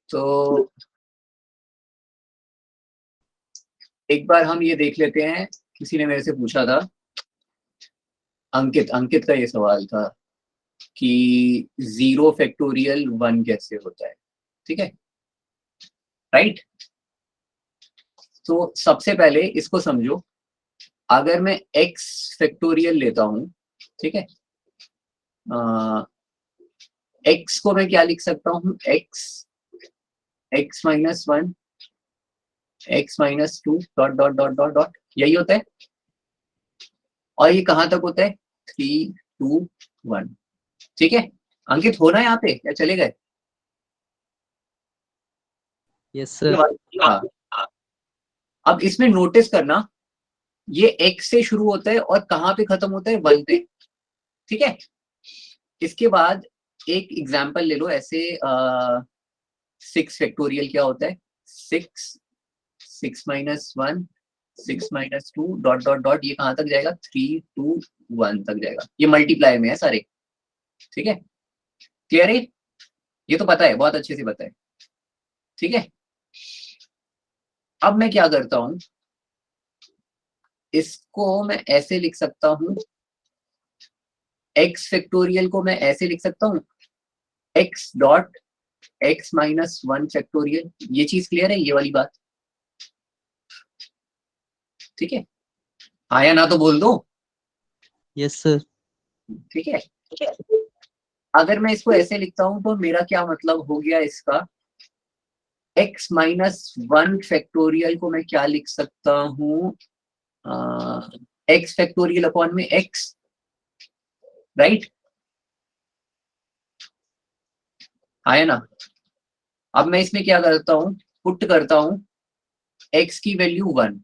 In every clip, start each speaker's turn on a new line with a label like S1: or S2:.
S1: तो एक बार हम ये देख लेते हैं, किसी ने मेरे से पूछा था, अंकित का ये सवाल था कि 0 फैक्टोरियल 1 कैसे होता है, ठीक है, राइट। तो सबसे पहले इसको समझो, अगर मैं x फैक्टोरियल लेता हूं, ठीक है, x को मैं क्या लिख सकता हूं, x minus 1 x-2 dot dot dot dot dot, यही होता है। और ये कहां तक होता है, 3 2 1, ठीक है। अंकित होना यहाँ पे या चले गए?
S2: Yes sir.
S1: हाँ, अब इसमें नोटिस करना, ये x से शुरू होता है और कहां पे खत्म होता है, 1 पे, ठीक है। इसके बाद एक एग्जांपल ले लो ऐसे, 6 फैक्टोरियल क्या होता है, 6 माइनस 1 6-2 डॉट डॉट डॉट, ये कहां तक जाएगा, 3 2 1 तक जाएगा। ये मल्टीप्लाई में है सारे, ठीक है, क्लियर है, ये तो पता है, बहुत अच्छे से पता है, ठीक है। अब मैं क्या करता हूं, इसको मैं ऐसे लिख सकता हूं, x फैक्टोरियल को मैं ऐसे लिख सकता हूं, x dot x minus 1 factorial. ये चीज क्लियर है, ये वाली बात, ठीक है। हाँ या ना तो बोल दो।
S2: Yes sir.
S1: ठीक है, अगर मैं इसको ऐसे लिखता हूं तो मेरा क्या मतलब हो गया इसका, x माइनस 1 फैक्टोरियल को मैं क्या लिख सकता हूं, x फैक्टोरियल अपॉन में x, राइट, आया ना। अब मैं इसमें क्या करता हूं, पुट करता हूं x की वैल्यू 1,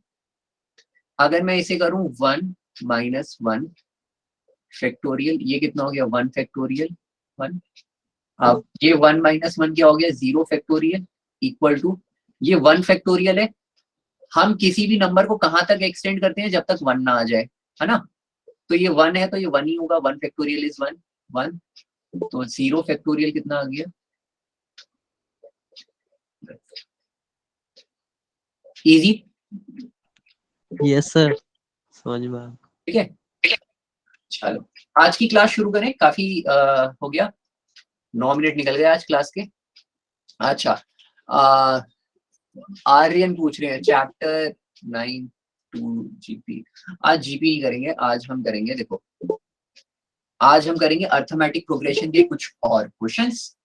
S1: अगर मैं इसे करूं 1 माइनस 1 फैक्टोरियल, ये कितना हो गया, 1 फैक्टोरियल 1। अब ये 1 माइनस 1 क्या हो गया, 0 फैक्टोरियल इक्वल टू, ये 1 फैक्टोरियल है, हम किसी भी नंबर को कहां तक एक्सटेंड करते हैं, जब तक 1 ना आ जाए, है ना। तो ये 1 है तो ये 1 ही होगा, 1 फैक्टोरियल इज 1 1, तो 0 फैक्टोरियल कितना आ गया, इजी,
S3: यस सर, समझ में आया।
S1: ठीक है। चलो आज की क्लास शुरू करें, काफी हो गया, 9 मिनट निकल गए आज क्लास के। अच्छा, आर्यन पूछ रहे हैं चैप्टर 9 टू जीपी, आज जीपी नहीं करेंगे, आज हम करेंगे, देखो आज हम करेंगे अर्थमेटिक प्रोग्रेशन के कुछ और क्वेश्चंस,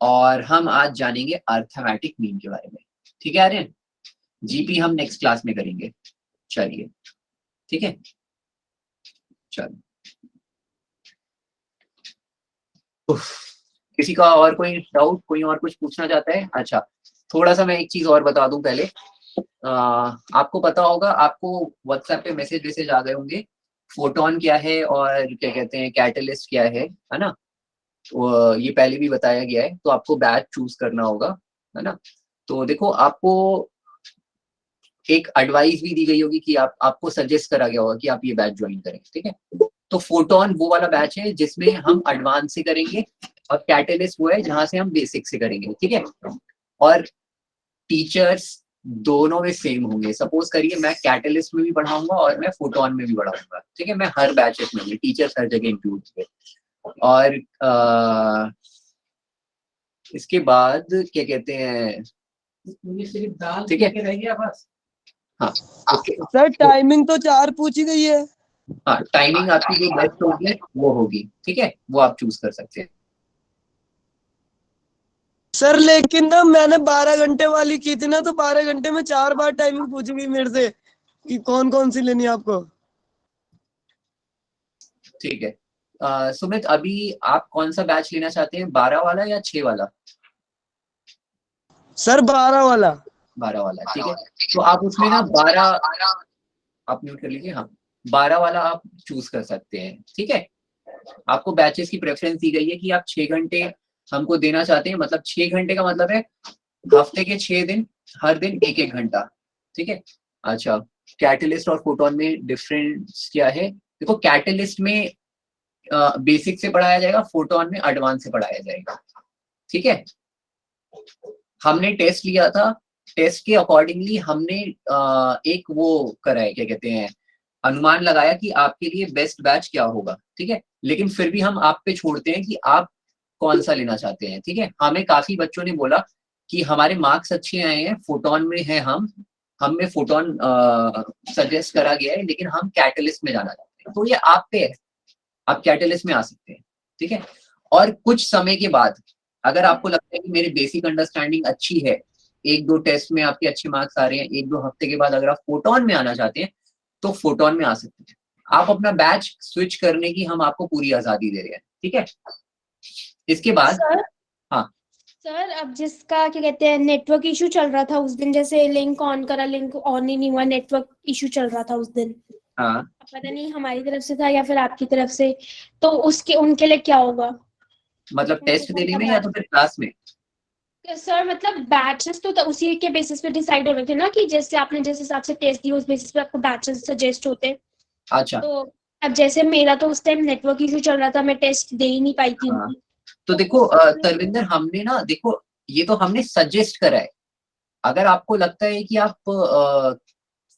S1: और हम आज जानेंगे अर्थमेटिक मीन के बारे में, ठीक है आर्यन। जीपी हम नेक्स्ट क्लास में करेंगे, चलिए ठीक है, चलो। किसी का और कोई डाउट, कोई और कुछ पूछना चाहता है? अच्छा, थोड़ा सा मैं एक चीज और बता दूं पहले, आपको पता होगा, आपको व्हाट्सएप पे मैसेज वैसेज आ गए होंगे, फोटोन क्या है और क्या कहते हैं कैटलिस्ट क्या है ना। तो ये पहले भी बताया गया है, तो आपको बैच चूज करना होगा, है ना। तो देखो, आपको एक एडवाइस भी दी गई होगी कि आपको सजेस्ट करा गया होगा कि आप ये बैच ज्वाइन करें, ठीक है। तो फोटोन वो वाला बैच है जिसमें हम एडवांस से करेंगे, और कैटलिस्ट वो है जहां से हम बेसिक से करेंगे, ठीक है। और टीचर्स दोनों में सेम होंगे, सपोज करिए मैं कैटलिस्ट में भी पढ़ाऊंगा और मैं फोटोन में भी पढ़ाऊंगा, ठीक है। मैं हर बैचेस में, टीचर्स हर जगह इंक्लूड हुए। और इसके बाद क्या कहते हैं, ठीक है, हाँ ओके।
S4: सर टाइमिंग तो 4 पूछी गई है।
S1: हाँ, टाइमिंग आपकी जो बेस्ट होगी वो होगी, ठीक है, वो आप चूज कर सकते हैं।
S4: सर लेकिन ना मैंने 12 घंटे वाली की थी ना, तो 12 घंटे में 4 बार टाइमिंग पूछी गई मेरे से कि कौन कौन सी लेनी है आपको।
S1: ठीक है, सुमित अभी आप कौन सा बैच लेना चाहते हैं, 12 वाला या 6 वाला?
S4: सर 12 वाला।
S1: 12 वाला, ठीक है। तो आप उसमें ना 12, आप म्यूट कर लीजिए, हाँ 12 वाला आप चूज कर सकते हैं, ठीक है। आपको बैचेस की प्रेफरेंस दी गई है कि आप 6 घंटे हमको देना चाहते हैं, मतलब 6 घंटे का मतलब है हफ्ते के 6 दिन, हर दिन 1-1 घंटा, ठीक है। अच्छा, कैटलिस्ट और फोटोन में डिफरेंस क्या है, देखो कैटलिस्ट में बेसिक से पढ़ाया जाएगा, फोटोन में एडवांस से पढ़ाया जाएगा, ठीक है। हमने टेस्ट लिया था, टेस्ट के अकॉर्डिंगली हमने एक वो करा है, क्या कहते हैं, अनुमान लगाया कि आपके लिए बेस्ट बैच क्या होगा, ठीक है। लेकिन फिर भी हम आप पे छोड़ते हैं कि आप कौन सा लेना चाहते हैं, ठीक है। हमें काफी बच्चों ने बोला कि हमारे मार्क्स अच्छे आए हैं, फोटोन में है, हमें फोटोन सजेस्ट करा गया है, लेकिन हम कैटलिस्ट में जाना चाहते हैं। तो ये आप पे है, आप कैटलिस्ट में आ सकते हैं, ठीक है। और कुछ समय के बाद अगर आपको लगता है कि मेरी बेसिक अंडरस्टैंडिंग अच्छी है, एक दो टेस्ट में आपके अच्छे मार्क्स आ रहे हैं, एक दो हफ्ते के बाद अगर आप फोटोन में आना चाहते हैं तो फोटोन में आ सकते हैं। आप अपना बैच स्विच करने की हम आपको पूरी आजादी दे रहे हैं, ठीक है। इसके बाद
S5: सर,
S1: हाँ
S5: सर अब जिसका क्या कहते हैं नेटवर्क इशू चल रहा था उस दिन, जैसे लिंक ऑन करा, लिंक ऑन ही नहीं हुआ, नेटवर्क इशू चल रहा था उस दिन,
S1: हाँ,
S5: पता नहीं हमारी तरफ से था या फिर आपकी तरफ से, तो उसके उनके लिए क्या होगा?
S1: मतलब टेस्ट देने में या तो फिर क्लास में?
S5: सर मतलब बैचेस तो उसी के बेसिस पे डिसाइड हो रहे थे ना, कि जैसे आपने जिस हिसाब से टेस्ट दिया उस बेसिस पे आपको बैचेस सजेस्ट होते।
S1: अच्छा,
S5: तो अब जैसे मेरा तो उस टाइम नेटवर्क इशू चल रहा था, मैं टेस्ट दे ही नहीं पाई थी।
S1: हाँ। तो देखो तरविंदर, हमने ना, देखो ये तो हमने सजेस्ट करा है। अगर आपको लगता है कि आप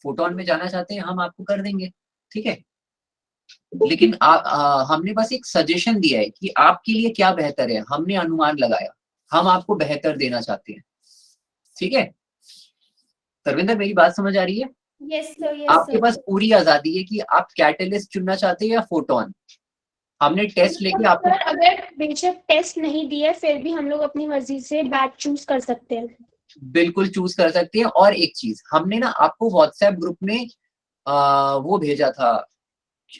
S1: फोटोन में जाना चाहते हैं, हम आपको कर देंगे, ठीक है। लेकिन हमने बस एक सजेशन दिया है कि आपके लिए क्या बेहतर है, हमने अनुमान लगाया, हम आपको बेहतर देना चाहते हैं, ठीक है। तरविंदर, मेरी बात समझ आ रही है?
S5: यस सर, यस
S1: आपके
S5: सर।
S1: पास पूरी आजादी है कि आप कैटलिस्ट चुनना चाहते हैं या फोटोन। हमने टेस्ट लेके आपको,
S5: सर अगर बेशक टेस्ट नहीं दिए फिर भी हम लोग अपनी मर्जी से बैच चूज कर सकते हैं।
S1: बिल्कुल चूज कर सकते हैं। और एक चीज, हमने ना आपको व्हाट्सएप ग्रुप में वो भेजा था,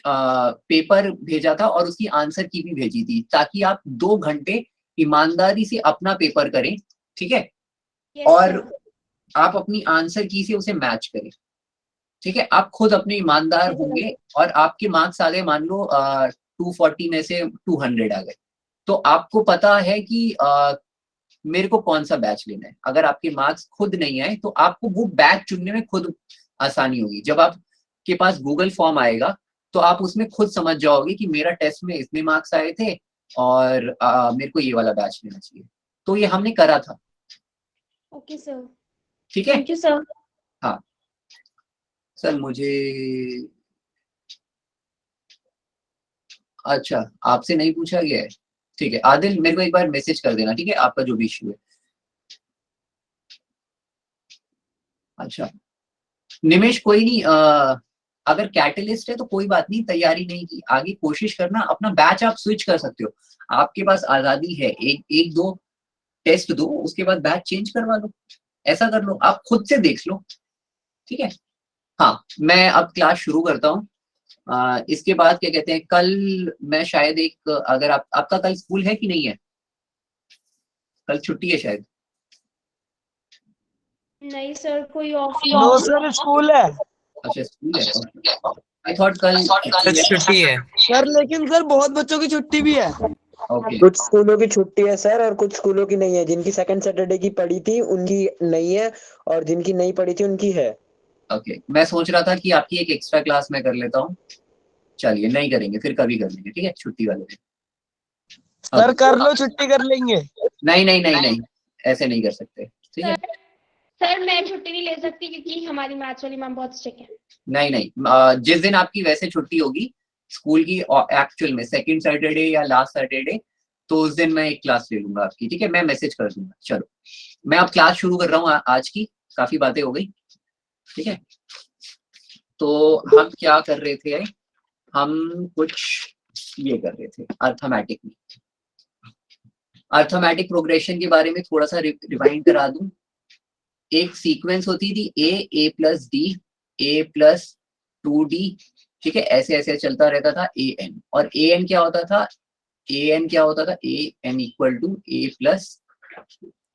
S1: पेपर भेजा था और उसकी आंसर की भी भेजी थी, ताकि आप 2 घंटे ईमानदारी से अपना पेपर करें, ठीक है।
S5: Yes,
S1: और
S5: sir.
S1: आप अपनी आंसर की से उसे मैच करें, ठीक है। आप खुद अपने ईमानदार होंगे और आपके मार्क्स आ गए, मान लो 240 में से 200 आ गए, तो आपको पता है कि मेरे को कौन सा बैच लेना है। अगर आपके मार्क्स खुद नहीं आए तो आपको वो बैच चुनने में खुद आसानी होगी। जब आपके पास गूगल फॉर्म आएगा तो आप उसमें खुद समझ जाओगे कि मेरा टेस्ट में इतने मार्क्स आए थे और मेरे को ये वाला बैच लेना चाहिए। तो ये हमने करा था,
S5: Okay, sir.
S1: ठीक है।
S5: Thank you, sir.
S1: हाँ सर, मुझे अच्छा आपसे नहीं पूछा गया है, ठीक है। आदिल, मेरे को एक बार मैसेज कर देना, ठीक है, आपका जो भी इश्यू है। अच्छा निमेश, कोई नहीं, अगर कैटलिस्ट है तो कोई बात नहीं, तैयारी नहीं की, आगे कोशिश करना, अपना बैच आप स्विच कर सकते हो, आपके पास आजादी है। एक दो टेस्ट दो, उसके बाद बैच चेंज करवा लो, ऐसा कर लो, आप खुद से देख लो, ठीक है। हाँ, मैं अब क्लास शुरू करता हूँ। इसके बाद क्या कहते हैं, कल मैं शायद एक, अगर आपका कल स्कूल है कि नहीं है? कल छुट्टी है शायद।
S5: नहीं सर, कोई ऑफ
S4: नो सर, स्कूल है
S1: अच्छा स्कूल है, आई थॉट कल
S3: छुट्टी है।
S4: सर, लेकिन सर बहुत बच्चों की छुट्टी भी है।
S1: ओके।
S6: कुछ स्कूलों की छुट्टी है सर, और कुछ स्कूलों की नहीं है। जिनकी सेकंड सैटरडे की पड़ी थी उनकी नहीं है, और जिनकी नहीं पड़ी थी उनकी है।
S1: ओके, मैं सोच रहा था कि आपकी एक एक्स्ट्रा क्लास मैं कर लेता हूँ। चलिए, नहीं करेंगे, फिर कभी कर लेंगे, ठीक है, छुट्टी वाले दिन।
S4: सर कर लो, छुट्टी कर लेंगे।
S1: नहीं नहीं नहीं नहीं, ऐसे नहीं कर सकते, ठीक है।
S5: सर मैं छुट्टी नहीं ले सकती क्योंकि हमारी मैथ्स वाली मैम बहुत स्ट्रिक्ट है।
S1: नहीं नहीं, जिस दिन आपकी वैसे छुट्टी होगी स्कूल की, एक्चुअल में सेकंड सैटरडे या लास्ट सैटरडे, तो उस दिन मैं एक क्लास ले लूंगा आपकी, ठीक है, मैं मैसेज कर दूंगा। चलो, मैं अब क्लास शुरू कर रहा हूँ आज की, काफी बातें हो गई, ठीक है। तो हम क्या कर रहे थे, हम कुछ ये कर रहे थे अर्थमेटिक में। अर्थमेटिक प्रोग्रेशन के बारे में थोड़ा सा रिवाइंड करा दूं। एक सीक्वेंस होती थी ए प्लस डी, ए प्लस 2d, ठीक है, ऐसे ऐसे चलता रहता था ए एन। और ए एन क्या होता था, ए एन क्या होता था, a n equal to a plus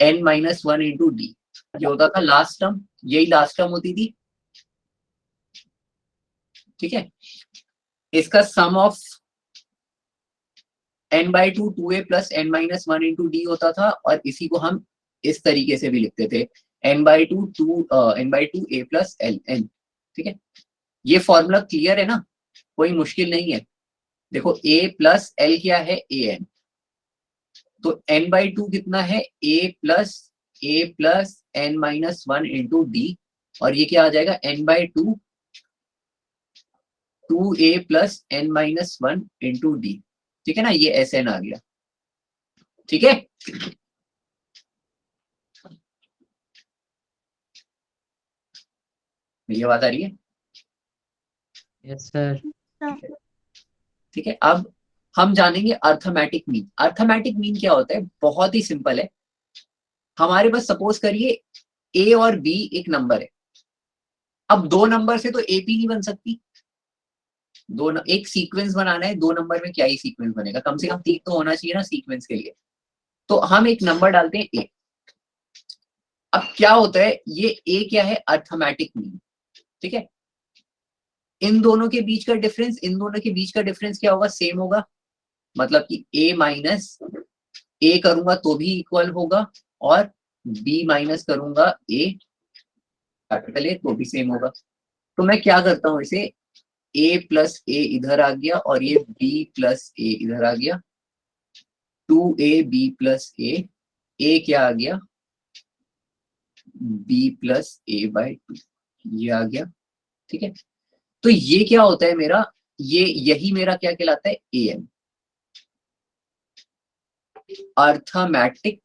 S1: n minus 1 into d, ये होता था लास्ट टर्म, यही लास्ट टर्म होती थी, ठीक है। इसका sum of n by two 2a plus n minus 1 into d होता था, और इसी को हम इस तरीके से भी लिखते थे, n by to a plus l n, ठीक है। ये फॉर्मूला क्लियर है ना, कोई मुश्किल नहीं है। देखो a प्लस l क्या है, a n, तो n बाई टू कितना है, a plus a plus n minus 1 into D, और ये क्या आ जाएगा n/2 2a plus n minus 1 into D. ठीक है ना, ये Sn आ गया। ठीक है, ये बात आ रही है।
S2: Yes sir.
S1: ठीक है, अब हम जानेंगे अर्थमेटिक मीन। अर्थमेटिक मीन क्या होता है, बहुत ही सिंपल है। हमारे पास सपोज करिए a और b एक नंबर है। अब दो नंबर से तो AP नहीं बन सकती, एक सीक्वेंस बनाना है, 2 नंबर में क्या ही सीक्वेंस बनेगा, कम से कम 3 तो होना चाहिए ना सीक्वेंस के लिए। तो हम एक नंबर डालते हैं a। अब क्या होता है, ये a क्या है, अर्थमेटिक मीन। ठीक है, इन दोनों के बीच का डिफरेंस, इन दोनों के बीच का डिफरेंस क्या होगा, सेम होगा। मतलब कि a माइनस a करूंगा तो भी इक्वल होगा, और b माइनस करूंगा a कैपिटल A तो भी सेम होगा। तो मैं क्या करता हूं, इसे a प्लस a इधर आ गया, और ये b प्लस a इधर आ गया, 2ab प्लस a क्या आ गया, b प्लस a/2, ये आ गया। ठीक है, तो ये क्या होता है मेरा, यही मेरा क्या कहलाता है, an, अर्थमेटिक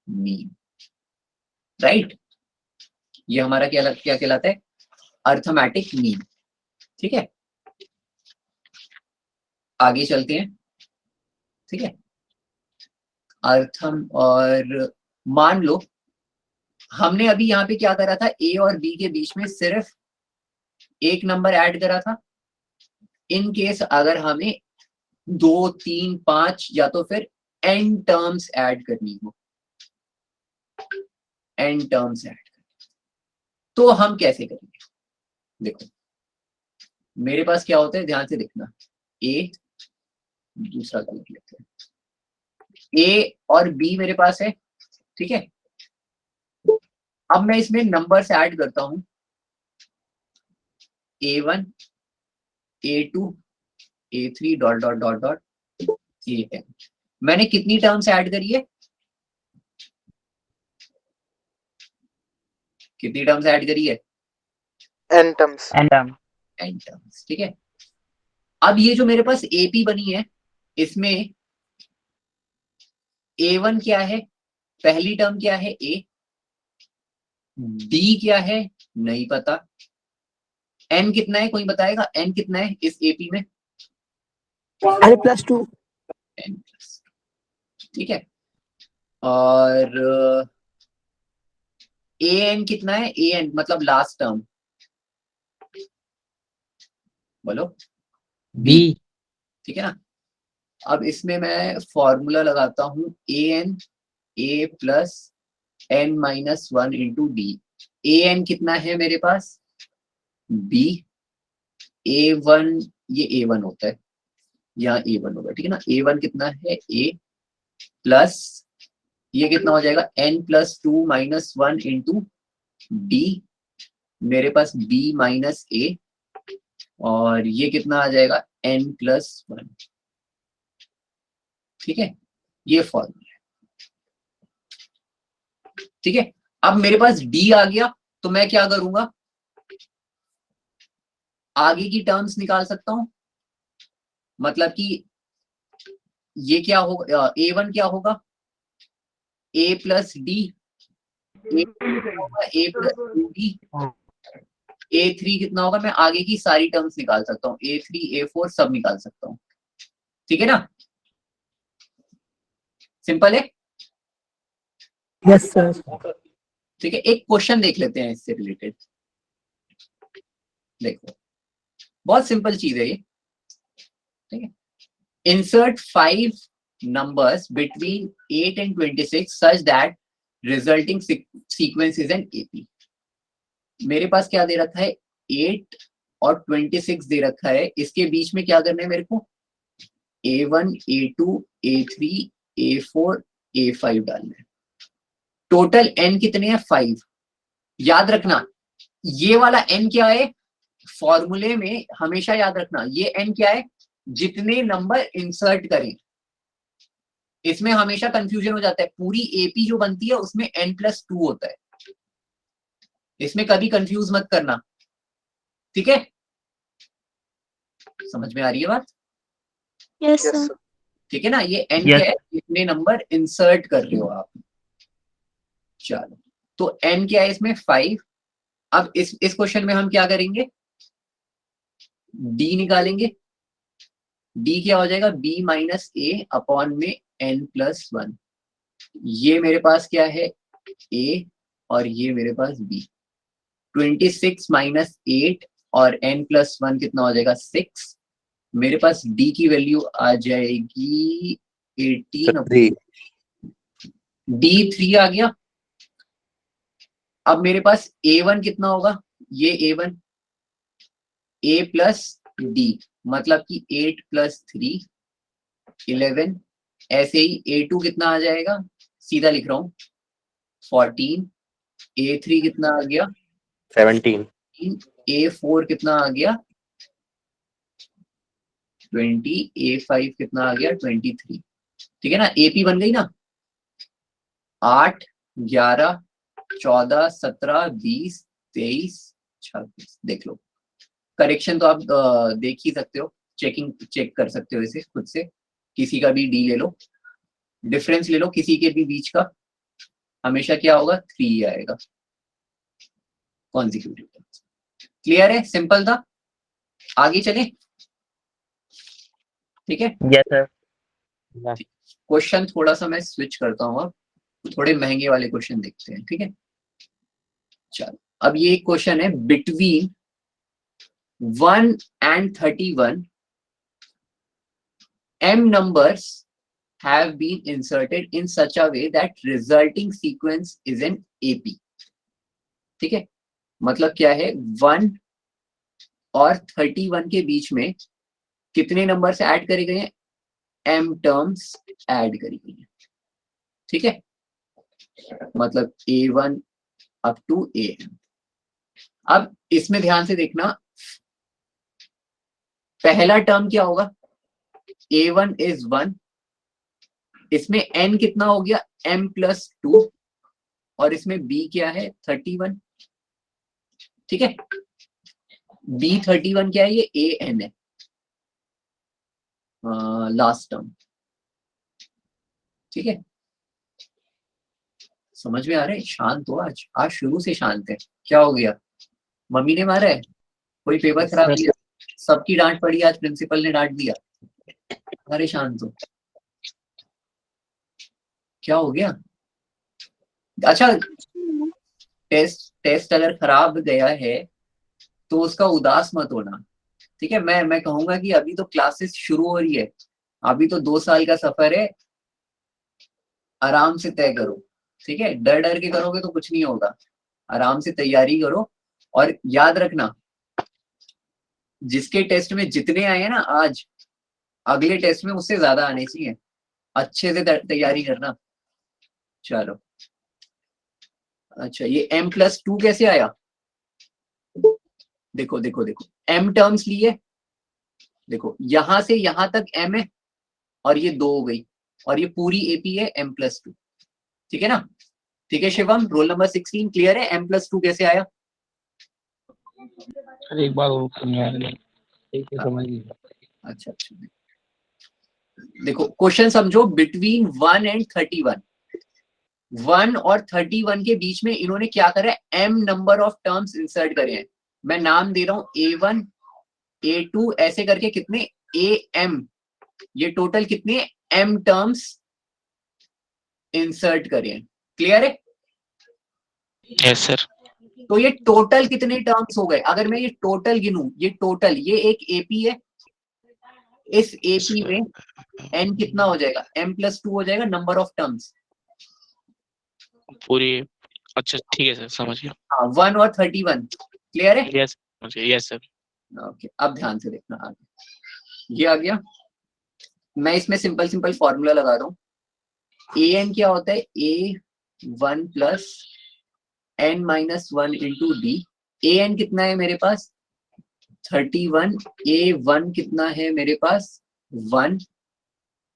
S1: मीन। राइट, ये हमारा क्या कहलाता है, अर्थमेटिक मीन। ठीक है, आगे चलते हैं। ठीक है, अर्थम, और मान लो हमने अभी यहाँ पे क्या करा था, a और b के बीच में सिर्फ एक नंबर ऐड करा था। इन केस अगर हमें 2, 3, 5 या तो फिर n टर्म्स ऐड करनी हो, n टर्म्स ऐड तो हम कैसे करेंगे। देखो मेरे पास क्या होता है, ध्यान से देखना, a, दूसरा कलर लेते हैं, a और b मेरे पास है। ठीक है, अब मैं इसमें नंबर्स ऐड करता हूं, a1 a2 a3 dot dot dot dot an। मैंने कितनी टर्म्स ऐड करी है, कितनी टर्म्स ऐड करी है,
S6: n टर्म्स।
S1: n terms. ठीक है, अब ये जो मेरे पास AP बनी है, इसमें A1 क्या है, पहली टर्म क्या है A, B क्या है नहीं पता, N कितना है कोई बताएगा, N कितना है इस AP में,
S6: n+2।
S1: N+। ठीक है, और AN कितना है, AN मतलब लास्ट टर्म, बोलो
S2: बी।
S1: ठीक है ना। अब इसमें मैं फॉर्मूला लगाता हूं, AN A plus n minus 1 into D. AN कितना है मेरे पास, B, A1, ये A1 होता है, यहाँ A1 होगा। ठीक है ना, A1 कितना है A प्लस ये कितना हो जाएगा, n plus 2 minus 1 into D, मेरे पास B माइनस A, और ये कितना आ जाएगा n प्लस 1। ठीक है, ये फॉर्मूला है। ठीक है, अब मेरे पास D आ गया, तो मैं क्या करूंगा, आगे की टर्म्स निकाल सकता हूं। मतलब कि ये क्या होगा, A1 क्या होगा, A plus d, A plus 2D, A3 कितना होगा, मैं आगे की सारी टर्म्स निकाल सकता हूँ, A3 A4 सब निकाल सकता हूँ। ठीक है ना, सिंपल है।
S6: Yes sir.
S1: ठीक है, एक क्वेश्चन देख लेते हैं इससे रिलेटेड। देखो बहुत सिंपल चीज है ये। ठीक है, insert 5 numbers between 8 and 26 such that resulting sequence is an AP। मेरे पास क्या दे रखा है, 8 और 26 दे रखा है, इसके बीच में क्या करना है मेरे को, A1 A2 A3 A4 A5 डालना है। टोटल n कितने हैं, 5। याद रखना ये वाला n क्या है, फॉर्मूले में हमेशा याद रखना ये n क्या है, जितने नंबर इंसर्ट करें, इसमें हमेशा कंफ्यूजन हो जाता है, पूरी एपी जो बनती है उसमें n+2 होता है, इसमें कभी कंफ्यूज मत करना, ठीक है? समझ में आ रही है बात?
S5: Yes sir.
S1: ठीक है ना, ये n
S2: Yes.
S1: क्या है, कितने नंबर इंसर्ट कर रहे हो आप। चलो, तो n क्या है इसमें 5। अब इस क्वेश्चन में हम क्या करेंगे, d निकालेंगे। d क्या हो जाएगा, b माइनस a अपॉन में n+1। ये मेरे पास क्या है, a, और ये मेरे पास b। 26 माइनस 8 और n+1 कितना हो जाएगा, 6। मेरे पास d की वैल्यू आ जाएगी 18। d 3 आ गया। अब मेरे पास a1 कितना होगा, ये a1, a प्लस d, मतलब कि 8 + 3 11। ऐसे ही a2 कितना आ जाएगा, सीधा लिख रहा हूं 14। a3 कितना आ गया
S7: 17।
S1: a4 कितना आ गया 20। a5 कितना आ गया 23। ठीक है ना, AP बन गई ना, 8 11 14 17 20 23 26। देख लो, करेक्शन तो आप देख ही सकते हो, चेक कर सकते हो इसे खुद से, किसी का भी डी ले लो, डिफरेंस ले लो किसी के भी बीच का, हमेशा क्या होगा 3 आएगा कॉन्जिक्यूटिव। क्लियर है, सिंपल था, आगे चले, ठीक है?
S2: Yes sir.
S1: क्वेश्चन थोड़ा सा मैं स्विच करता हूँ, अब थोड़े महंगे वाले क्वेश्चन देखते हैं, ठीक है? चलो, अब ये एक क्वेश्चन है, between 1 and 31 m numbers have been inserted in such a way that resulting sequence is an AP। ठीक है, मतलब क्या है, 1 और 31 के बीच में कितने नंबर्स ऐड करे गए हैं, m टर्म्स ऐड करी गई हैं। ठीक है, मतलब A1 अप टू AM। अब इसमें ध्यान से देखना, पहला टर्म क्या होगा, A1 is 1, इसमें n कितना हो गया m+2, और इसमें b क्या है 31। ठीक है, b 31 क्या है, ये an है, लास्ट टर्म। ठीक है, समझ में आ रहा है? शांत हो, आज शुरू से शांत है, क्या हो गया, मम्मी ने मारा है, कोई पेपर खराब किया, सबकी डांट पड़ी आज, प्रिंसिपल ने डांट दिया, अरे शांत हो, क्या हो गया? अच्छा, टेस्ट अगर खराब गया है तो उसका उदास मत होना, ठीक है? मैं कहूंगा कि अभी तो क्लासेस शुरू हो रही है, अभी तो 2 साल का सफर है, आराम से तय करो, ठीक है? डर डर के करोगे तो कुछ नहीं होगा, आराम से तैयारी करो, और याद रखना, जिसके टेस्ट में जितने आए हैं ना आज, अगले टेस्ट में उससे ज्यादा आने चाहिए, अच्छे से तैयारी करना। चलो, अच्छा, ये m+2 कैसे आया, देखो देखो देखो, m टर्म्स लिए, देखो यहां से यहां तक m है, और ये 2 हो गई, और ये पूरी AP है m+2। ठीक है ना? ठीक है शिवम, रोल नंबर 16 क्लियर है, m+2 कैसे आया?
S8: अरे एक बार और ठीक है, समझ गया।
S1: अच्छा, देखो क्वेश्चन समझो, बिटवीन 1 and 31, 1 और 31 के बीच में इन्होंने क्या करा है, m number of terms insert करे हैं। मैं नाम दे रहा हूं A1 A2 ऐसे करके, कितने AM, ये टोटल कितने m टर्म्स इंसर्ट करे हैं। क्लियर है?
S8: Yes sir.
S1: तो ये टोटल कितने टर्म्स हो गए, अगर मैं ये टोटल गिनूं, ये टोटल, ये एक AP है, इस AP में n कितना हो जाएगा, m+2 हो जाएगा नंबर ऑफ टर्म्स
S8: पूरी, अच्छा ठीक है सर, समझ गया।
S1: हाँ, 1 और 31। क्लियर है?
S8: Yes yes sir.
S1: ओके, अब ध्यान से देखना, आगे ये आ गया, मैं इसमें सिंपल फॉर्मूला लगा रहा हूँ। an क्या होता है, A1 plus n-1 into d। an कितना है मेरे पास 31, A1 कितना है मेरे पास 1,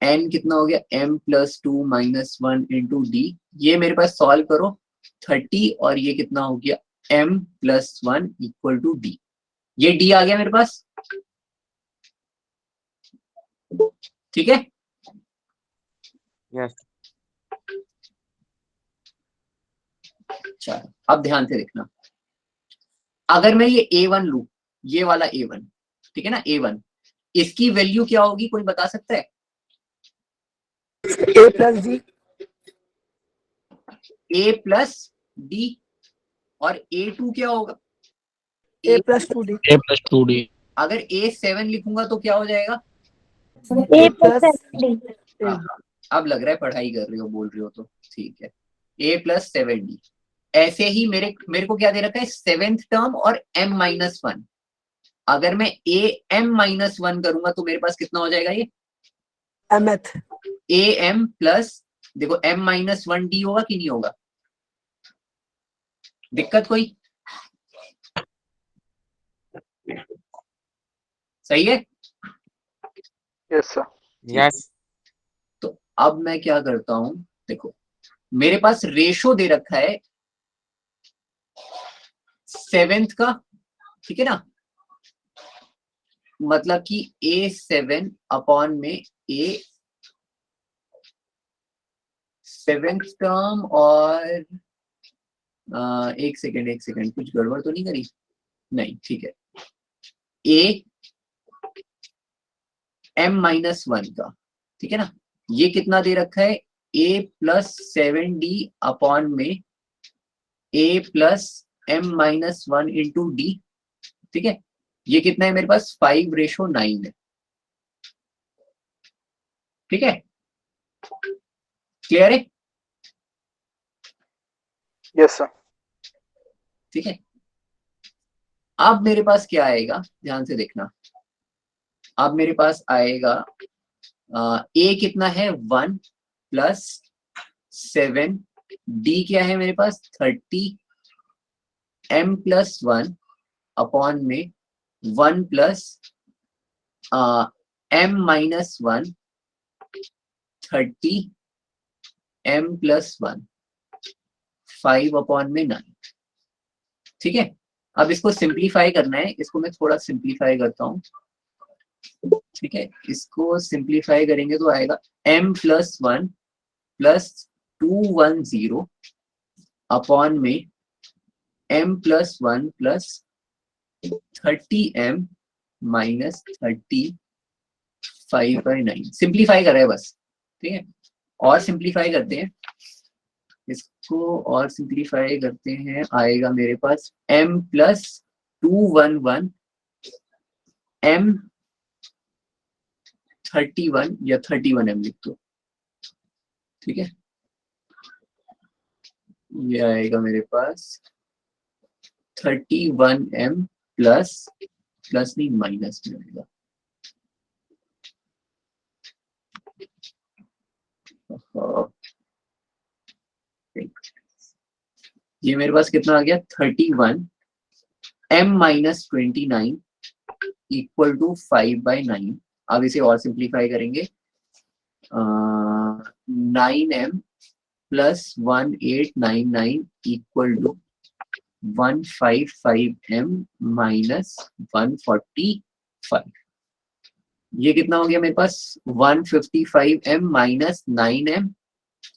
S1: n कितना हो गया m plus 2 minus 1 into d, ये मेरे पास सॉल्व करो 30, और ये कितना हो गया m plus 1 equal to D, ये d आ गया मेरे पास। ठीक है,
S3: यस
S1: चलो अब ध्यान से देखना, अगर मैं ये a1 लूं, ये वाला a1, ठीक है ना, a1, इसकी वैल्यू क्या होगी, कोई बता सकता है?
S4: A plus d,
S1: a plus d, और a2 क्या होगा?
S4: A plus two d,
S8: A plus 2D.
S1: अगर a7 लिखूंगा तो क्या हो जाएगा?
S4: ए प्लस
S1: हाँ, अब लग रहा है पढ़ाई कर रहे हो, बोल रहे हो तो ठीक है, a प्लस 7d। ऐसे ही मेरे को क्या दे रखा है, 7th टर्म और m माइनस 1, अगर मैं am माइनस 1 करूंगा तो मेरे पास कितना हो जाएगा, ये
S4: एमएथ,
S1: am प्लस, देखो m माइनस 1d होगा कि नहीं होगा, दिक्कत कोई? सही है।
S8: Yes sir.
S3: यस
S1: तो अब मैं क्या करता हूं, देखो मेरे पास रेशो दे रखा है 7th का, ठीक है ना, मतलब कि a7 अपॉन में a 7th टर्म, और एक सेकेंड कुछ गड़बड़ तो नहीं करी? नहीं, ठीक है, a m माइनस 1 का, ठीक है ना, ये कितना दे रखा है, a प्लस 7d अपॉन में a plus m minus 1 into D, ठीक है, ये कितना है मेरे पास, 5:9 है। ठीक है, क्लियर है?
S8: Yes sir.
S1: ठीक है, अब मेरे पास क्या आएगा, ध्यान से देखना, अब मेरे पास आएगा a कितना है 1 प्लस 7, d क्या है मेरे पास 30, m प्लस 1 अपॉन में 1 plus m minus 1, 30 m plus 1, 5 upon में 9। ठीक है, अब इसको सिंप्लीफाई करना है, इसको मैं थोड़ा सिंप्लीफाई करता हूँ। ठीक है, इसको सिंप्लीफाई करेंगे तो आएगा m प्लस 1 प्लस 210 अपॉन में m plus 1 plus 30m minus 35/9। Simplify कर रहे हैं बस, ठीक है, और सिंप्लीफाई करते हैं इसको, और सिंप्लीफाई करते हैं, आएगा मेरे पास m प्लस 211 m 31 या 31m लिख दो। ठीक है, ये आएगा मेरे पास 31m प्लस नहीं माइनस में आएगा, ये मेरे पास कितना आ गया 31 m माइनस 29 इक्वल टू 5/9। अब इसे और सिंप्लीफाई करेंगे, 9m plus 1899 equal to 155m minus 145। ये कितना हो गया मेरे पास 155m minus 9m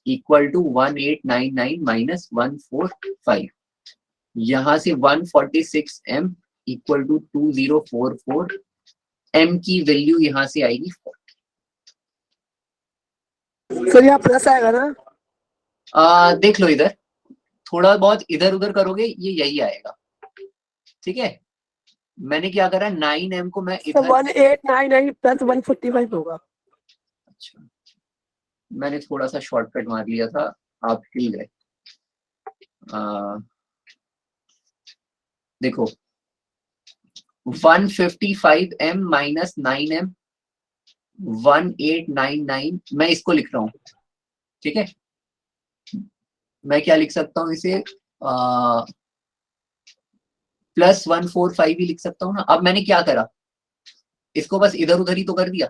S1: equal to 1899 minus 145। यहां से 146m इक्वल टू 2044, m की वैल्यू यहां से आएगी 40।
S4: सर यहाँ प्लस आएगा ना?
S1: देख लो इधर, थोड़ा बहुत इधर उधर करोगे ये यही आएगा। ठीक है, मैंने क्या करा 9m को मैं इधर
S4: 1899 प्लस 145 होगा।
S1: अच्छा, मैंने थोड़ा सा शॉर्टकट मार लिया था, आप हिल गए। देखो 155m माइनस 9m 1899, मैं इसको लिख रहा हूं। ठीक है, मैं क्या लिख सकता हूं इसे, प्लस 145 ही लिख सकता हूं ना। अब मैंने क्या करा, इसको बस इधर उधर ही तो कर दिया।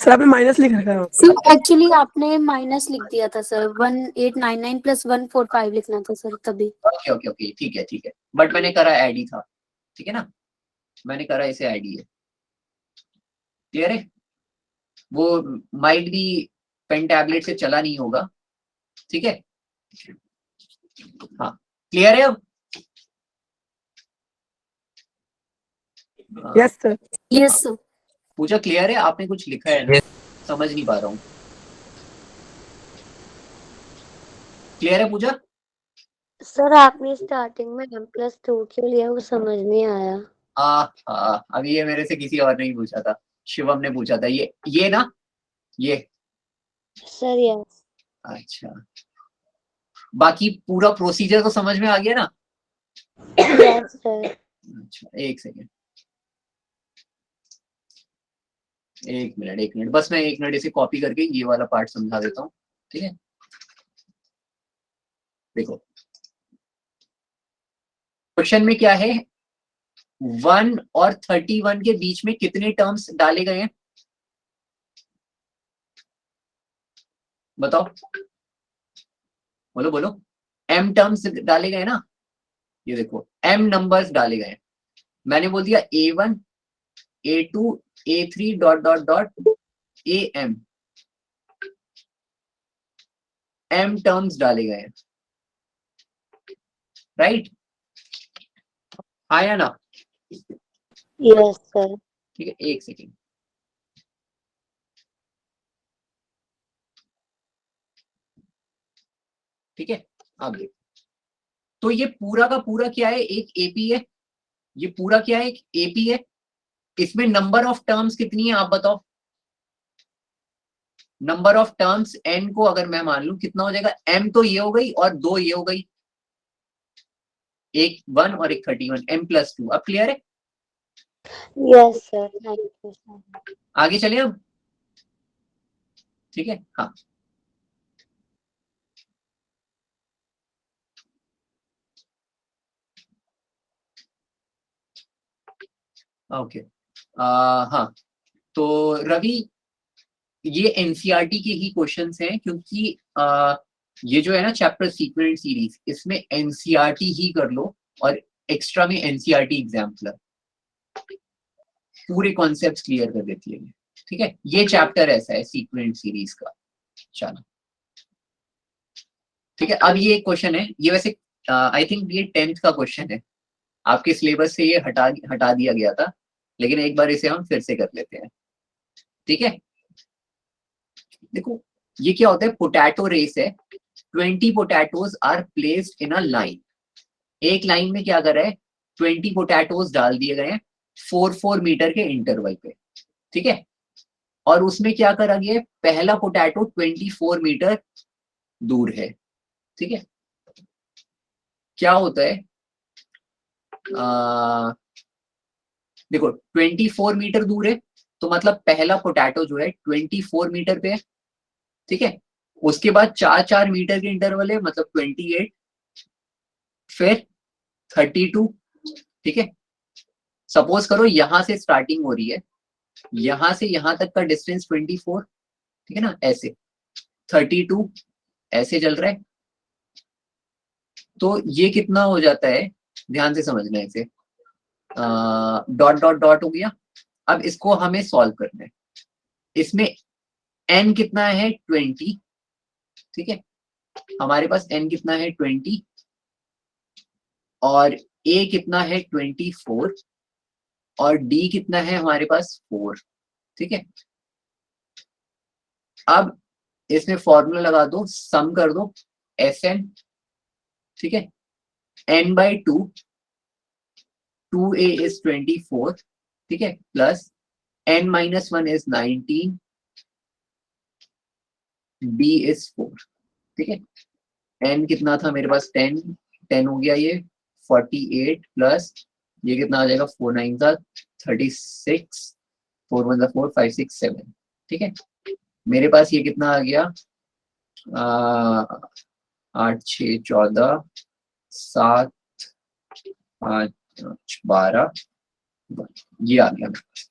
S4: सर आपने माइनस लिख रखा है।
S7: सर एक्चुअली आपने माइनस लिख दिया था सर, 1899 प्लस 145 लिखना था सर तभी।
S1: ओके ओके ओके, ठीक है, बट मैंने करा ऐड ही था, ठीक है ना, मैंने करा इसे ऐड ही है, क्लियर है। वो माइट भी पेन टैबलेट से चला नहीं होगा, ठीक है। हाँ क्लियर है अब।
S4: Yes sir.
S7: Yes sir.
S1: Pooja clear है, आपने कुछ लिखा है ना, समझ नहीं पा रहा हूँ। क्लियर है पूजा?
S7: सर आपने स्टार्टिंग में m+2 क्यों लिया वो समझ नहीं आया।
S1: अभी ये मेरे से किसी और ने ही पूछा था, शिवम ने पूछा था, ये ना, ये
S7: सर यस।
S1: अच्छा, बाकी पूरा प्रोसीजर तो समझ में आ गया ना?
S7: Yes sir.
S1: अच्छा एक सेकेंड, एक मिनट, बस मैं 1 मिनट इसे कॉपी करके ये वाला पार्ट समझा देता हूँ, ठीक है। देखो क्वेश्चन में क्या है, 1 और 31 के बीच में कितने टर्म्स डाले गए हैं, बताओ, बोलो, m टर्म्स डाले गए ना, ये देखो m नंबर्स डाले गए, मैंने बोल दिया a1 a2 a3 dot dot dot am, m terms डाले गए, राइट, आया ना?
S7: Yes sir.
S1: ठीक है, एक सेकेंड, ठीक है। अब देखो, तो ये पूरा का पूरा क्या है, एक एपी है, ये पूरा क्या है, एक एपी है, इसमें नंबर ऑफ टर्म्स कितनी है आप बताओ, नंबर ऑफ टर्म्स n को अगर मैं मान लूं कितना हो जाएगा, m तो ये हो गई और 2 ये हो गई, एक 1 और एक 31, m+2, अब क्लियर है।
S7: Yes sir, thank you sir.
S1: आगे चले अब, ठीक है। हाँ ओके, हाँ तो रवि, ये एनसीईआरटी के ही क्वेश्चंस हैं, क्योंकि ये जो है ना चैप्टर सीक्वेंस सीरीज, इसमें एनसीईआरटी ही कर लो और एक्स्ट्रा में एनसीईआरटी एग्जाम्पलर, पूरे कॉन्सेप्ट्स क्लियर कर देती है, ठीक है। ये चैप्टर ऐसा है सीक्वेंस सीरीज का, चलो ठीक है। अब ये एक क्वेश्चन है, ये वैसे आई थिंक ये 10th का क्वेश्चन है, आपके सिलेबस से ये हटा दिया गया था, लेकिन एक बार इसे हम फिर से कर लेते हैं, ठीक है। देखो ये क्या होता है, पोटैटो रेस है, 20 potatoes are placed in a line, एक लाइन में क्या कर रहा है, 20 पोटैटोज डाल दिए गए हैं 4-4 मीटर के इंटरवल पे, ठीक है। और उसमें क्या करा गया है, पहला पोटैटो 24 मीटर दूर है, ठीक है। क्या होता है, देखो 24 मीटर दूर है, तो मतलब पहला पोटैटो जो है 24 मीटर पे है, ठीक है। उसके बाद 4-4 मीटर के इंटरवल है, मतलब 28, फिर 32, ठीक है। सपोज करो यहां से स्टार्टिंग हो रही है, यहां से यहां तक का डिस्टेंस 24, ठीक है ना, ऐसे 32 ऐसे चल रहा है, तो ये कितना हो जाता है, ध्यान से समझना है इसे, डॉट डॉट डॉट हो गया। अब इसको हमें सॉल्व करना है, इसमें n कितना है 20, ठीक है, हमारे पास n कितना है 20 और a कितना है 24 और d कितना है हमारे पास 4, ठीक है। अब इसमें फॉर्मूला लगा दो, सम कर दो Sn, ठीक है, n/2, 2a is 24, ठीक है, plus n-1 is 19, b is 4, ठीक है। n कितना था मेरे पास 10 हो गया, ये 48 प्लस ये कितना आ जाएगा 4 9 था 36, 4 1 4 5 6 7, ठीक है। मेरे पास ये कितना आ गया 8 6 14 7 5 12, ये आ गया मेरे पास,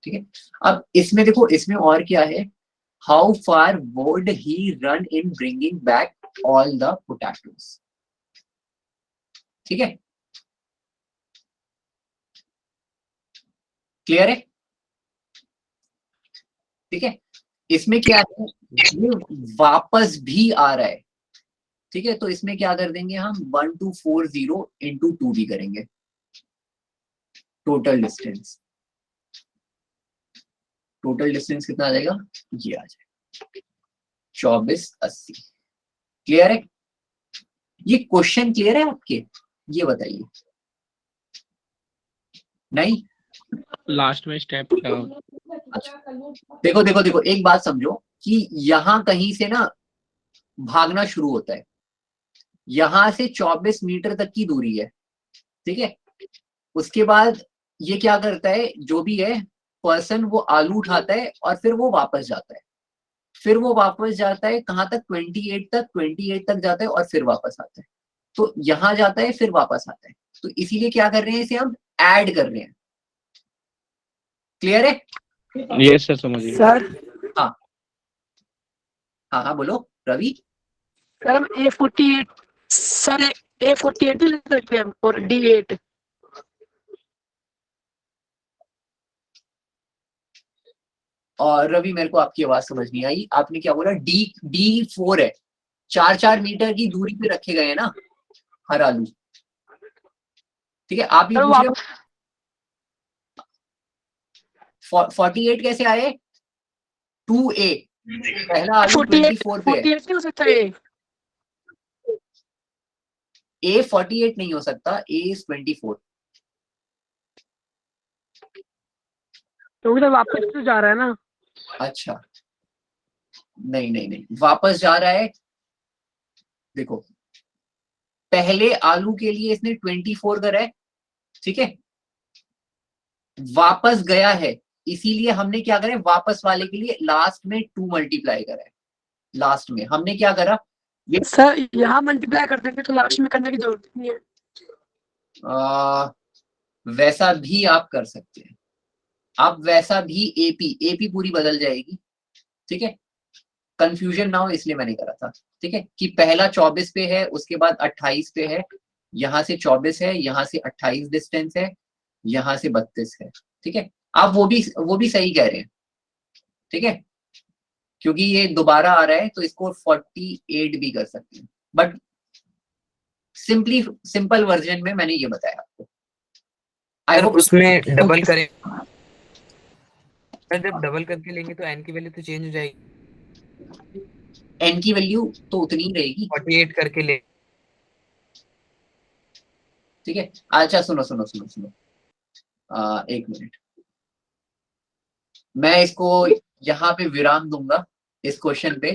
S1: ठीक है, अब इसमें देखो, इसमें और क्या है, how far would he run in bringing back all the potatoes. ठीक है, क्लियर है? ठीक है, इसमें क्या है, ये वापस भी आ रहा है। ठीक है, तो इसमें क्या कर देंगे हम, 1240 इंटू 2 भी करेंगे, टोटल डिस्टेंस। टोटल डिस्टेंस कितना आ जाएगा, ये आ जाएगा 2480। क्लियर है? ये क्वेश्चन क्लियर है आपके, ये बताइए। नहीं,
S9: लास्ट में स्टेप क्या?
S1: देखो देखो देखो, एक बात समझो कि यहां कहीं से ना भागना शुरू होता है, यहां से 24 मीटर तक की दूरी है। ठीक है, उसके बाद ये क्या करता है, जो भी है पर्सन, वो आलू उठाता है और फिर वो वापस जाता है। फिर वो वापस जाता है कहां तक, 28 तक, 28 तक जाता है और फिर वापस आता है। तो यहां जाता है फिर वापस आता है, तो इसीलिए क्या कर रहे हैं, इसे हम ऐड कर रहे हैं। क्लियर है?
S9: यस सर, समझिए।
S4: सर
S1: हाँ हाँ हाँ, बोलो रवि।
S4: सर हम A48 सर A48 लिख सकते हैं और D8।
S1: और रवि, मेरे को आपकी आवाज समझ नहीं आई, आपने क्या बोला, D4 है, 4-4 मीटर की दूरी पे रखे गए हैं ना हर आलू। ठीक है, आप ये पूछ रहे हो 48 कैसे आए, 2A, पहला आलू 24 पे है।
S4: 48 नहीं हो सकता ये,
S1: A 48 नहीं हो सकता, A is 24।
S4: क्योंकि तो वापस तो जा रहा है ना।
S1: अच्छा, नहीं नहीं नहीं, वापस जा रहा है। देखो, पहले आलू के लिए इसने 24 करा है, ठीक है, वापस गया है, इसीलिए हमने क्या करा है, वापस वाले के लिए लास्ट में 2 मल्टीप्लाई करा है। लास्ट में हमने क्या करा, ये
S4: सर यहाँ मल्टीप्लाई कर देंगे तो लास्ट में करने की जरूरत नहीं है।
S1: वैसा भी आप कर सकते हैं, आप वैसा भी एपी पूरी बदल जाएगी। ठीक है, कंफ्यूजन ना हो इसलिए मैंने करा था। ठीक है, कि पहला 24 पे है, उसके बाद 28 पे है, यहाँ से 24 है, यहाँ से 28 डिस्टेंस है, यहाँ से 32 है। ठीक है, आप वो भी सही कह रहे हैं। ठीक है, क्योंकि ये दोबारा आ रहा है तो इसको 48 भी कर सकते हैं, बट सिंपल वर्जन में मैंने ये बताया आपको। आई होप
S6: उसमें डबल करें, जब डबल करके लेंगे तो n की वैल्यू तो चेंज हो जाएगी।
S1: n की वैल्यू तो उतनी ही रहेगी।
S6: 48 करके ले,
S1: ठीक है, अच्छा सुनो सुनो सुनो सुनो, एक मिनट, मैं इसको यहाँ पे विराम दूंगा इस क्वेश्चन पे,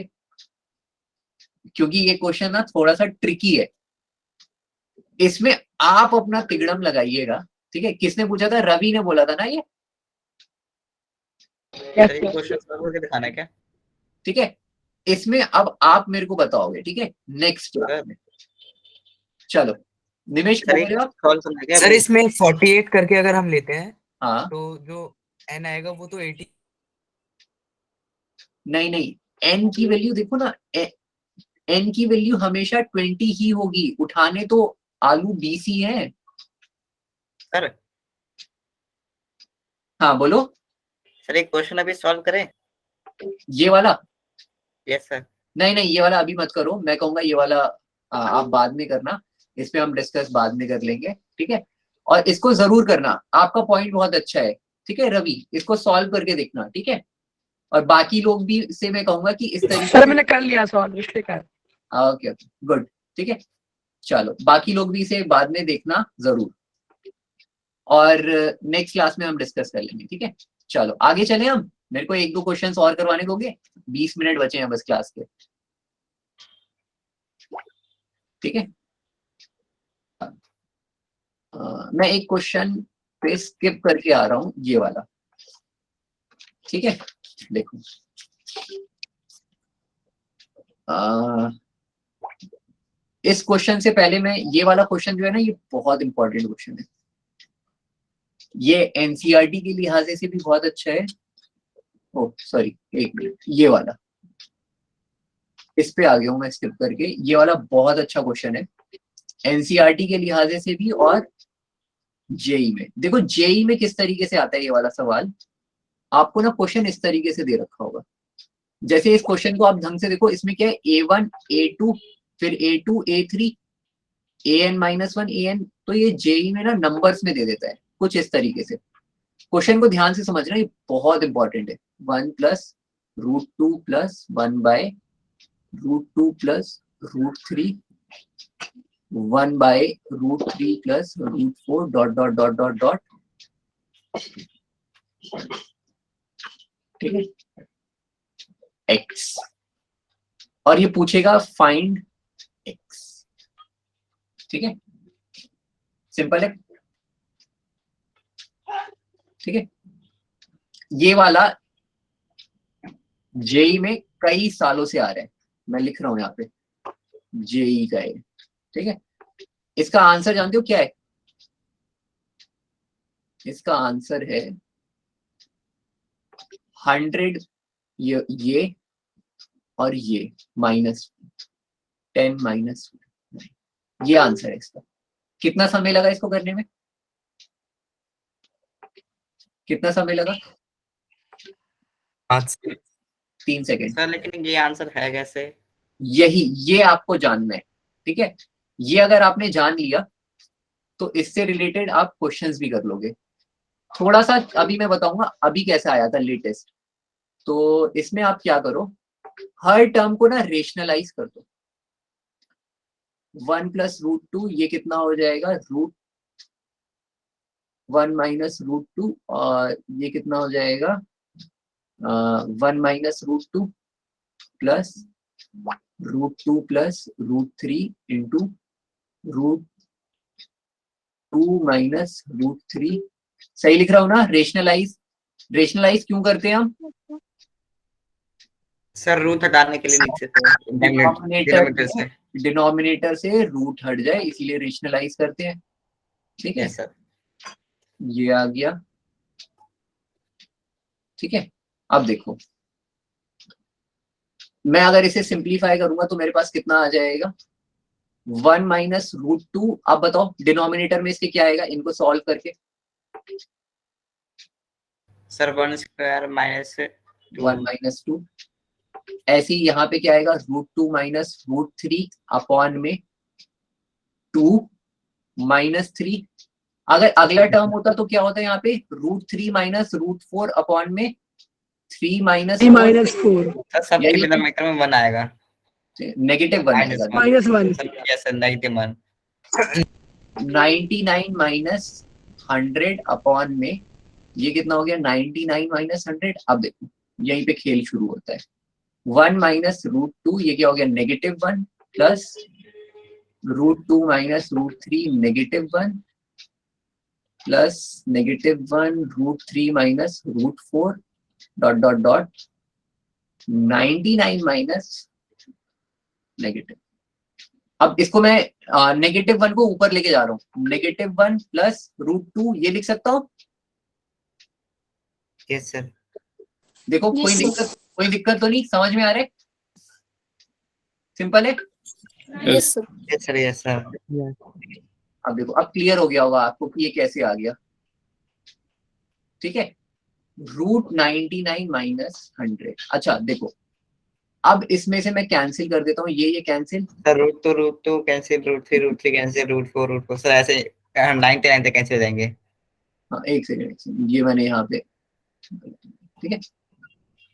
S1: क्योंकि ये क्वेश्चन ना थोड़ा सा ट्रिकी है, इसमें आप अपना तिगड़म लगाइएगा। ठीक है, किसने पूछा था, रवि ने बोला था ना ये।
S6: क्वेश्चन सॉल्व करके दिखाना है क्या?
S1: ठीक है, इसमें अब आप मेरे को बताओगे। ठीक है, नेक्स्ट में। चलो निमेश, क्या बोल रहे हो आप?
S6: सॉल्व करना है क्या? सर इसमें 48 करके अगर हम लेते हैं
S1: हाँ,
S6: तो जो n आएगा वो तो 80।
S1: नहीं नहीं, n की वैल्यू देखो ना, n की वैल्यू हमेशा 20 ही होगी, उठाने तो आलू 20 ही है।
S6: सर
S1: हाँ बोलो।
S6: सर एक क्वेश्चन अभी सॉल्व करें?
S1: ये वाला?
S6: Yes sir.
S1: नहीं नहीं, ये वाला अभी मत करो, मैं कहूंगा ये वाला आप बाद में करना, इस पे हम डिस्कस बाद में कर लेंगे। ठीक है, और इसको जरूर करना, आपका पॉइंट बहुत अच्छा है। ठीक है रवि, इसको सॉल्व करके देखना। ठीक है, और बाकी लोग भी से मैं कहूंगा कि इस तरीके
S4: सर मैंने कर लिया सॉल्व, इसलिए कर।
S1: Okay okay good. ठीक है, चलो बाकी लोग भी इसे बाद में देखना जरूर, और नेक्स्ट क्लास में हम डिस्कस कर लेंगे। ठीक है, चलो आगे चले हम, मेरे को 1-2 क्वेश्चंस और करवाने दोगे, 20 मिनट बचे हैं बस क्लास के। ठीक है, मैं एक क्वेश्चन पे स्किप करके आ रहा हूं, ये वाला। ठीक है, देखो इस क्वेश्चन से पहले मैं, ये वाला क्वेश्चन जो है ना, ये बहुत इंपॉर्टेंट क्वेश्चन है। ये एनसीईआरटी के लिहाज से भी बहुत अच्छा है। ओ सॉरी, एक मिनट, ये वाला इस पे आ गया हूं मैं स्किप करके। ये वाला बहुत अच्छा क्वेश्चन है एनसीईआरटी के लिहाज से भी और जेई में। देखो जेई में किस तरीके से आता है ये वाला सवाल, आपको ना क्वेश्चन इस तरीके से दे रखा होगा। जैसे इस क्वेश्चन को आप ढंग से देखो, इसमें क्या है A1 A2 फिर A2 A3 AN-1 AN, तो ये जेई में ना नंबर्स में दे देता है कुछ इस तरीके से। क्वेश्चन को ध्यान से समझना, ये बहुत इंपॉर्टेंट है। 1 + √2 + 1 / √2 + √3 1 / √3 + √4 ... ठीक है, x, और ये पूछेगा फाइंड x। ठीक है, सिंपल है। ठीक है, ये वाला जेई में कई सालों से आ रहा है, मैं लिख रहा हूं यहाँ पे जेई का है। ठीक है, इसका आंसर जानते हो क्या है? इसका आंसर है 100, ये और ये -10 -9, ये आंसर है इसका। कितना समय लगा इसको करने में? कितना समय लगा? 3 सेकेंड।
S10: सर लेकिन ये आंसर है कैसे?
S1: ये आपको जानना है। ठीक है, ये अगर आपने जान लिया तो इससे रिलेटेड आप क्वेश्चंस भी कर लोगे। थोड़ा सा अभी मैं बताऊंगा अभी कैसा आया था लेटेस्ट। तो इसमें आप क्या करो, हर टर्म को ना रेशनलाइज कर दो। 1 + √2 ये कितना हो जाएगा, √1 - √2, और ये कितना हो जाएगा 1 - √2 + √2 + √3 × √2 - √3। सही लिख रहा हूं ना? रेशनलाइज क्यों करते हैं हम?
S10: सर रूट हटाने के लिए नीचे से डिनोमिनेटर से।
S1: डिनोमिनेटर से रूट हट जाए, इसीलिए रेशनलाइज करते हैं। ठीक है,
S10: यस सर।
S1: ये आ गया। ठीक है, अब देखो मैं अगर इसे सिंप्लीफाई करूंगा तो मेरे पास कितना आ जाएगा, 1 - √2। अब बताओ डिनोमिनेटर में इसके क्या आएगा, इनको सॉल्व करके।
S10: सर 1² -
S1: 1 - 2, ऐसे ही यहाँ पे क्या आएगा, √2 - √3 अपॉन में 2 - 3। अगर अगला टर्म होता तो क्या होता है यहाँ पे, √3 - √4 अपॉन में 3 - 4।
S10: सर सबके डिनोमिनेटर में 1 आएगा।
S1: -1 आएगा।
S10: -1 यस सर, -1।
S1: 99 - 100 अपॉन में ये कितना हो गया, 99 - 100। अब देखो यहीं पे खेल शुरू होता है। 1 - √2 ये क्या हो गया, -1 प्लस √2 - √3 -1 प्लस -1 √3 - √4 ... 99 - नेगेटिव। अब इसको मैं -1 को ऊपर लेके जा रहा हूँ। -1 प्लस √2 ये लिख सकता हूँ।
S10: Yes sir.
S1: देखो
S5: Yes,
S1: कोई दिक्कत तो नहीं, समझ में आ रहा है? सिंपल है।
S7: Yes sir.
S10: Yes sir. Yes sir.
S1: अब देखो, अब क्लियर हो गया होगा आपको कि ये कैसे आ गया। ठीक है, √99 - 100। अच्छा देखो, अब इसमें से मैं कैंसिल कर देता हूँ, ये cancel.
S10: Sir √2 cancel, √3 cancel, √4 sir ऐसे 99 तक कैंसिल हो जाएंगे।
S1: हाँ एक सेकेंड, ये मैंने यहाँ पे, ठीक है,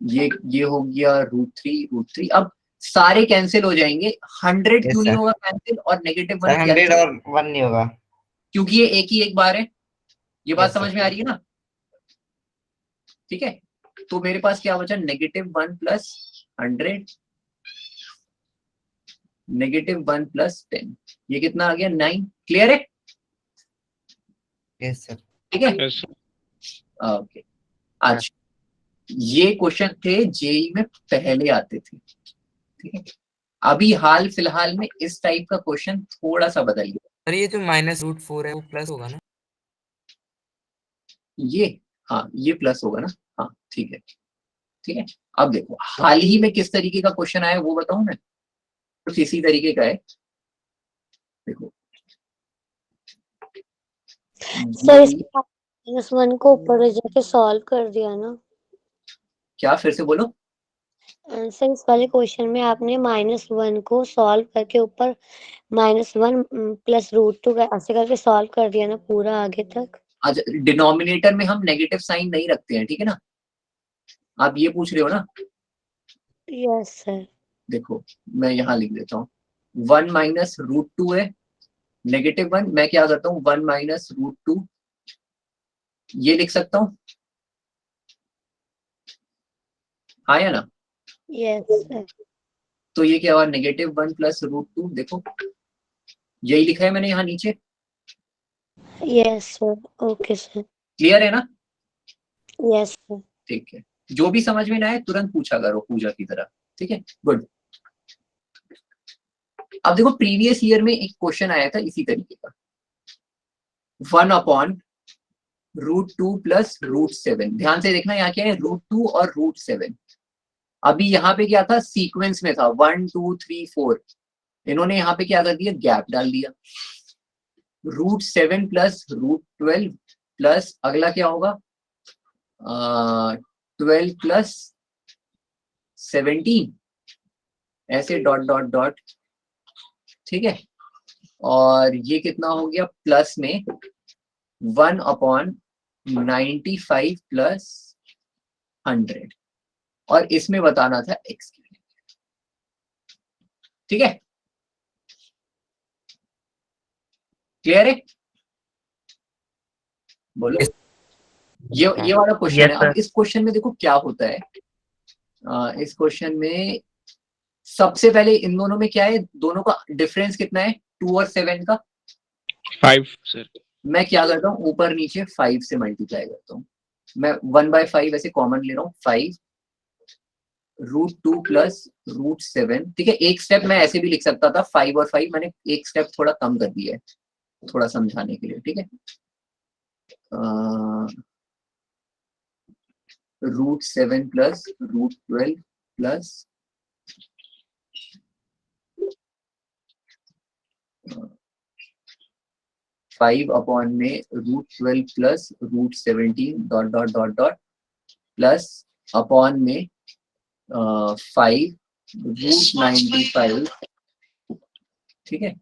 S1: ये हो गया √3। अब सारे कैंसिल हो जाएंगे। 100
S10: Yes,
S1: क्यों नहीं
S10: sir.
S1: होगा कैंसिल, और -1
S10: सर 100 और 1 नहीं होगा
S1: क्योंकि ये एक ही एक बार है। ये बात
S10: Yes, sir.
S1: समझ में आ रही है ना? ठीक है, तो मेरे पास क्या बचा, -1 प्लस 100 -1 प्लस 10, ये कितना आ गया, 9। क्लियर है?
S10: Yes sir.
S1: ठीक है,
S9: Yes, sir.
S1: ओके। अच्छा, ये क्वेश्चन थे जेई में पहले आते थे। ठीक है, अभी हाल फिलहाल में इस टाइप का क्वेश्चन थोड़ा सा बदल गया।
S11: सर ये जो -√4 है वो प्लस होगा ना?
S1: ये, हाँ ये प्लस होगा ना, हाँ ठीक है ठीक है। अब देखो हाल ही में किस तरीके का क्वेश्चन आया वो बताऊं मैं, कुछ इसी तरीके का है। देखो
S7: सर
S1: ये-
S7: -1 को ऊपर ले जाके सॉल्व कर दिया ना।
S1: क्या, फिर से बोलो।
S7: सर इस वाले क्वेश्चन में आपने -1 को सॉल्व करके ऊपर -1 +√2 ऐसे करके सॉल्व कर दिया ना पूरा आगे तक।
S1: अच्छा, डिनोमिनेटर में हम नेगेटिव साइन नहीं रखते हैं, ठीक है ना, आप ये पूछ रहे हो ना।
S7: Yes sir.
S1: देखो मैं यहाँ लिख देता हूँ, 1 -√2 है, -1, मैं क्या करता हूँ 1 -√2 ये लिख सकता हूँ, हाँ या ना।
S7: Yes sir.
S1: तो ये क्या हुआ, -1 +√2, देखो यही लिखा है मैंने यहाँ नीचे।
S7: Yes sir. Okay sir.
S1: Clear है ना।
S7: Yes sir.
S1: ठीक है, जो भी समझ में ना आए तुरंत पूछा करो पूजा की तरह, ठीक है, गुड। अब देखो प्रीवियस ईयर में एक क्वेश्चन आया था इसी तरीके का, 1/√2 + √7। ध्यान से देखना यहाँ क्या है, √2 और √7। अभी यहाँ पे क्या था, सीक्वेंस में था 1 2 3 4, इन्होंने यहाँ पे क्या कर दिया, गैप डाल दिया। √7 + √12 प्लस अगला क्या होगा, 12 + 17, ऐसे डॉट डॉट डॉट, ठीक है। और ये कितना हो गया, प्लस में 1/95 + 100, और इसमें बताना था x की, ठीक है, क्लियर है, बोलो। ये वाला क्वेश्चन
S2: Yes,
S1: है।
S2: sir.
S1: अब इस क्वेश्चन में देखो क्या होता है, इस क्वेश्चन में सबसे पहले इन दोनों में क्या है, दोनों का डिफरेंस कितना है, 2 और 7 का।
S9: 5 सर।
S1: मैं क्या करता हूँ, ऊपर नीचे 5 से मल्टीप्लाई करता हूँ। मैं 1/5 ऐसे कॉमन ले रहा हूँ, 5 √2 + √7, ठीक है। एक स्टेप मैं ऐसे भी लिख सकता था 5 और 5, मैंने एक स्टेप थोड़ा कम कर दिया है थोड़ा समझाने के लिए, ठीक है। √7 + √12 प्लस 5/में √12 + √17 dot dot dot dot plus upon में 5 √95, ठीक है,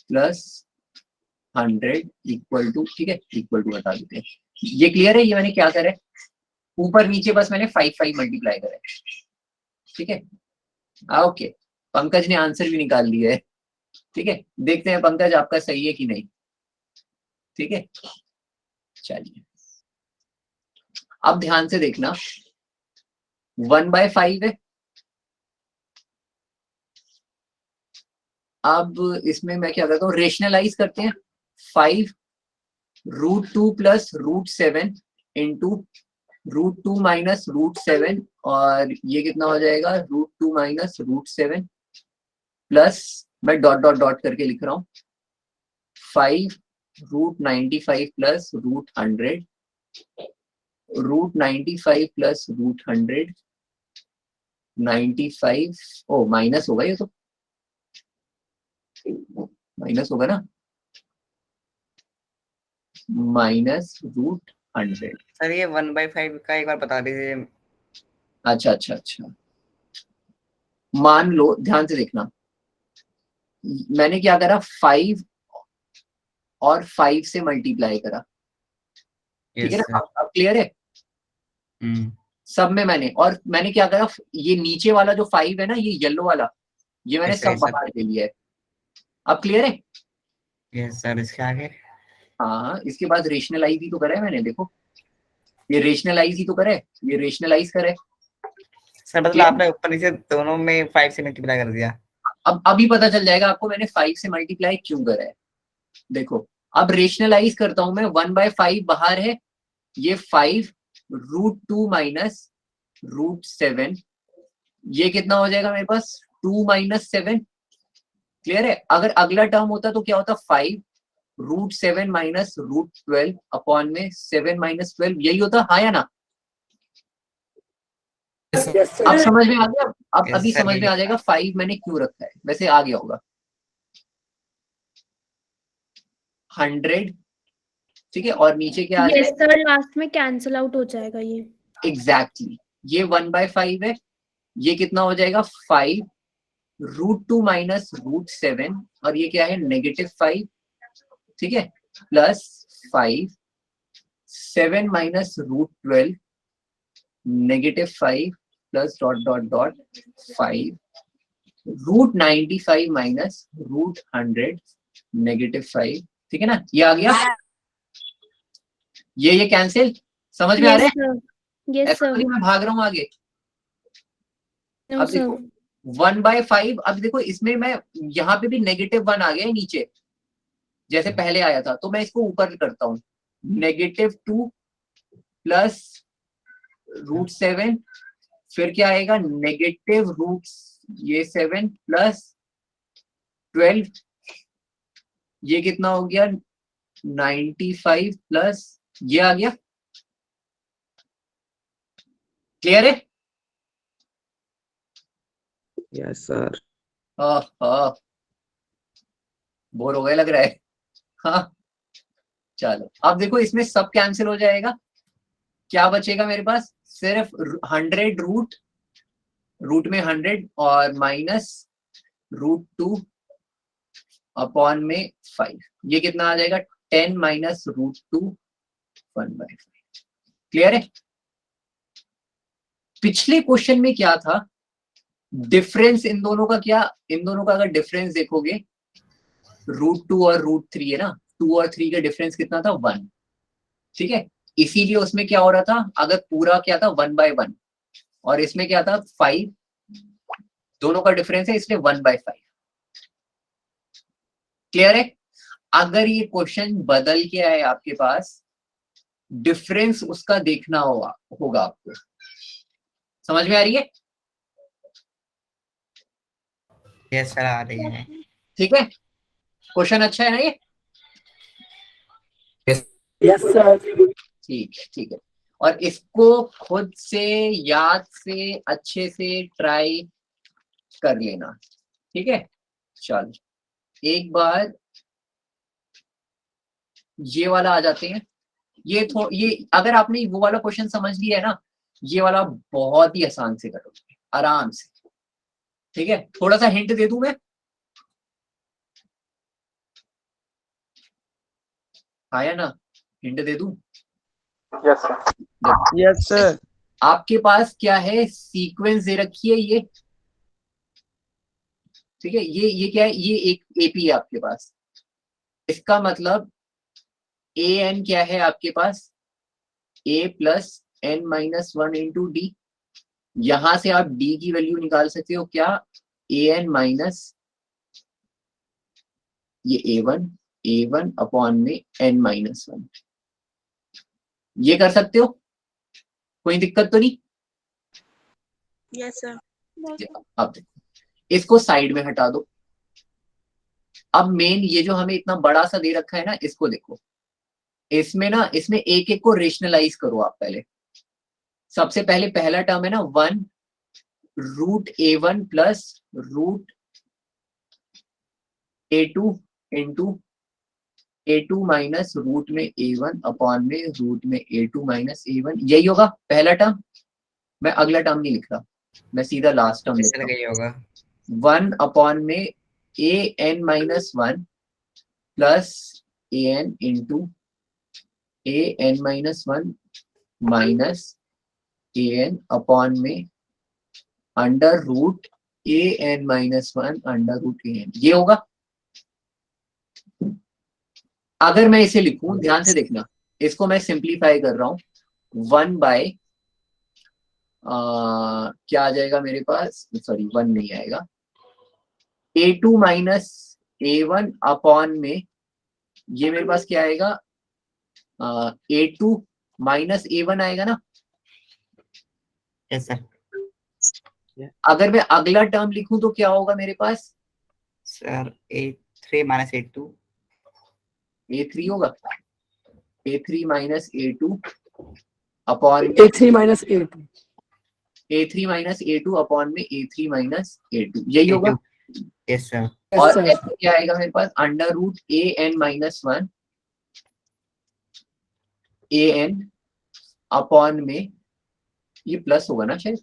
S1: प्लस 100 इक्वल टू, ठीक है, इक्वल टू हटा देते हैं। ये क्लियर है, ये मैंने क्या करा है, ऊपर नीचे बस मैंने 5 मल्टीप्लाई करा है, ठीक है। ओके, पंकज ने आंसर भी निकाल लिया है, ठीक है। देखते हैं पंकज आपका सही है कि नहीं, ठीक है। चलिए अब ध्यान से देखना, 1/5 है। अब इसमें मैं क्या करता हूँ, रेशनलाइज करते हैं, 5 √2 + √7 इंटू √2 - √7, और ये कितना हो जाएगा, √2 - √7 प्लस, मैं डॉट डॉट डॉट करके लिख रहा हूँ, 5 √95 + √100, √95 + √100, 95, ओ माइनस होगा, ये तो माइनस होगा ना, -√100।
S10: सर ये 1/5 का एक बार बता दीजिए।
S1: अच्छा अच्छा अच्छा, मान लो, ध्यान से देखना, मैंने क्या करा, 5 और 5 से मल्टीप्लाई करा, ठीक है
S10: यस
S1: ना।
S10: सर।
S1: अब क्लियर है, सब में मैंने, और मैंने क्या करा, ये नीचे वाला जो 5 है ना, ये येलो वाला, ये मैंने
S10: यस
S1: सब
S10: सर।
S1: बाहर ले लिया है। अब क्लियर है,
S10: यस सर, इसके आगे।
S1: हाँ इसके बाद रेशनलाइज ही तो करा है मैंने, देखो ये रेशनलाइज ही तो करा है, ये रेशनलाइज करा है।
S10: सर मतलब आपने ऊपर नीचे दोनों में 5 से मल्टीप्लाई कर दिया।
S1: अब अभी पता चल जाएगा आपको मैंने 5 से मल्टीप्लाई क्यों करा है। देखो अब रेशनलाइज करता हूं मैं, 1/5 बाहर है, ये 5 √2 - √7, ये कितना हो जाएगा मेरे पास, 2 - 7। क्लियर है, अगर अगला टर्म होता तो क्या होता, 5 √7 माइनस √12 अपॉन में 7 माइनस 12, यही होता, हाँ या ना? अब समझ में आ गया? अब
S10: Yes,
S1: अभी
S10: sir,
S1: समझ में आ
S10: ये-
S1: जाएगा 5 मैंने क्यों रखा है, वैसे आ गया होगा। 100, ठीक है, और नीचे क्या आ
S5: यस
S1: जाए?
S5: सर, लास्ट में कैंसिल आउट हो जाएगा ये।
S1: एग्जैक्टली, ये 1/5 है, ये कितना हो जाएगा 5 √2 माइनस √7, और ये क्या है -5, ठीक है, plus 5 7 minus √12 -5 plus dot dot dot 5 √95 minus √100 -5, ठीक है ना, ये आ गया। ये कैंसिल, समझ में आ रहा है?
S5: यस
S1: ऐसा
S5: सर।
S1: नहीं मैं भाग रहा हूँ आगे।
S5: नो
S1: अब देखो 1/5, अब देखो इसमें मैं यहाँ पे भी -1 आ गया है नीचे, जैसे पहले आया था, तो मैं इसको ऊपर करता हूँ, -2 प्लस √7, फिर क्या आएगा -√7 प्लस 12, ये कितना हो गया 95 प्लस ये आ गया। क्लियर है?
S3: Yes sir.
S1: हाँ, बोर हो गए लग रहा है। हाँ चलो, अब देखो इसमें सब कैंसिल हो जाएगा, क्या बचेगा मेरे पास, सिर्फ 100 रूट में 100 और माइनस √2 अपॉन में 5, ये कितना आ जाएगा 10 माइनस √2 1/5। क्लियर है? पिछले क्वेश्चन में क्या था, डिफरेंस इन दोनों का क्या, इन दोनों का अगर डिफरेंस देखोगे √2 और √3 है ना, 2 और 3 का डिफरेंस कितना था 1, ठीक है, इसीलिए उसमें क्या हो रहा था, अगर पूरा क्या था 1/1 और इसमें क्या था 5, दोनों का डिफरेंस है इसलिए 1/5। क्लियर है? अगर ये क्वेश्चन बदल के आए आपके पास, डिफरेंस उसका देखना होगा आपको, समझ में आ रही है?
S10: Yes, sir, आ रही है।
S1: ठीक है, क्वेश्चन अच्छा है ना ये?
S8: Yes sir.
S1: ठीक है, और इसको खुद से याद से अच्छे से ट्राई कर लेना, ठीक है। चलो एक बार ये वाला आ जाते हैं, ये अगर आपने वो वाला क्वेश्चन समझ लिया है ना, ये वाला बहुत ही आसान से करोगे आराम से, ठीक है। थोड़ा सा हिंट दे दूं मैं, आया ना, हिंट दे दूं।
S8: Yes sir.
S4: Yes sir.
S1: आपके पास क्या है, सीक्वेंस दे रखी है ये, ठीक है, ये क्या है, ये एक एपी है आपके पास, इसका मतलब ए एन क्या है आपके पास, a plus n minus 1 into D, यहां से आप d की वैल्यू निकाल सकते हो क्या, ए एन माइनस ये a1 अपॉन में n माइनस 1, ये कर सकते हो, कोई दिक्कत तो नहीं?
S5: Yes sir.
S1: अब देखो, इसको साइड में हटा दो, अब मेन ये जो हमें इतना बड़ा सा दे रखा है ना, इसको देखो, इसमें एक एक को रेशनलाइज करो आप पहले। सबसे पहले पहला टर्म है ना 1 √a1 plus √a2 into a2 minus root में a1 अपॉन में रूट में a2 माइनस a1, यही होगा पहला टर्म। मैं अगला टर्म नहीं लिख रहा, मैं सीधा लास्ट टर्म लिख
S10: चल
S1: रहा
S10: गई होगा।
S1: हूँ, 1 अपॉन में an minus 1 plus an into an minus 1 minus an upon में under root an minus 1 under root an, ये होगा। अगर मैं इसे लिखूं, ध्यान से देखना, इसको मैं सिंप्लीफाई कर रहा हूं, 1 बाय क्या आ जाएगा मेरे पास, सॉरी 1 नहीं आएगा, a2 माइनस a1 अपॉन में ये मेरे पास क्या आएगा, a2 माइनस a1 आएगा ना।
S10: Yes sir.
S1: अगर मैं अगला टर्म लिखूं तो क्या होगा मेरे पास,
S10: sir A3 minus A2
S1: A3 होगा, A3 minus A2 upon
S8: A3 minus A2.
S1: A3 minus A2 upon में A3 माइनस A2, यही होगा।
S10: Yes, sir.
S8: Yes,
S1: और
S8: sir.
S1: ऐसे क्या आएगा मेरे पास, under root AN minus 1 AN upon में, ये प्लस होगा ना शायद,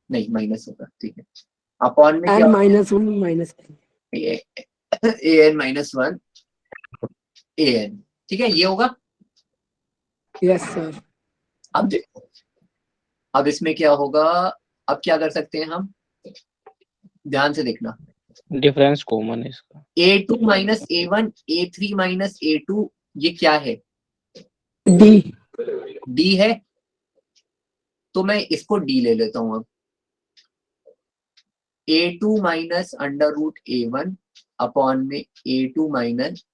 S1: नहीं माइनस होगा, ठीक है, अपॉन में क्या
S8: And minus 1 minus A.
S1: AN minus 1 AN, ठीक है, ये होगा।
S8: Yes, sir.
S1: अब देखो, अब इसमें क्या होगा, अब क्या कर सकते हैं हम, ध्यान से देखना,
S9: डिफरेंस कॉमन है इसका।
S1: A2 minus A1 A3 minus A2, ये क्या है,
S8: D.
S1: D है, तो मैं इसको D ले लेता हूं अब, A2 minus under root A1 upon में A2 माइनस,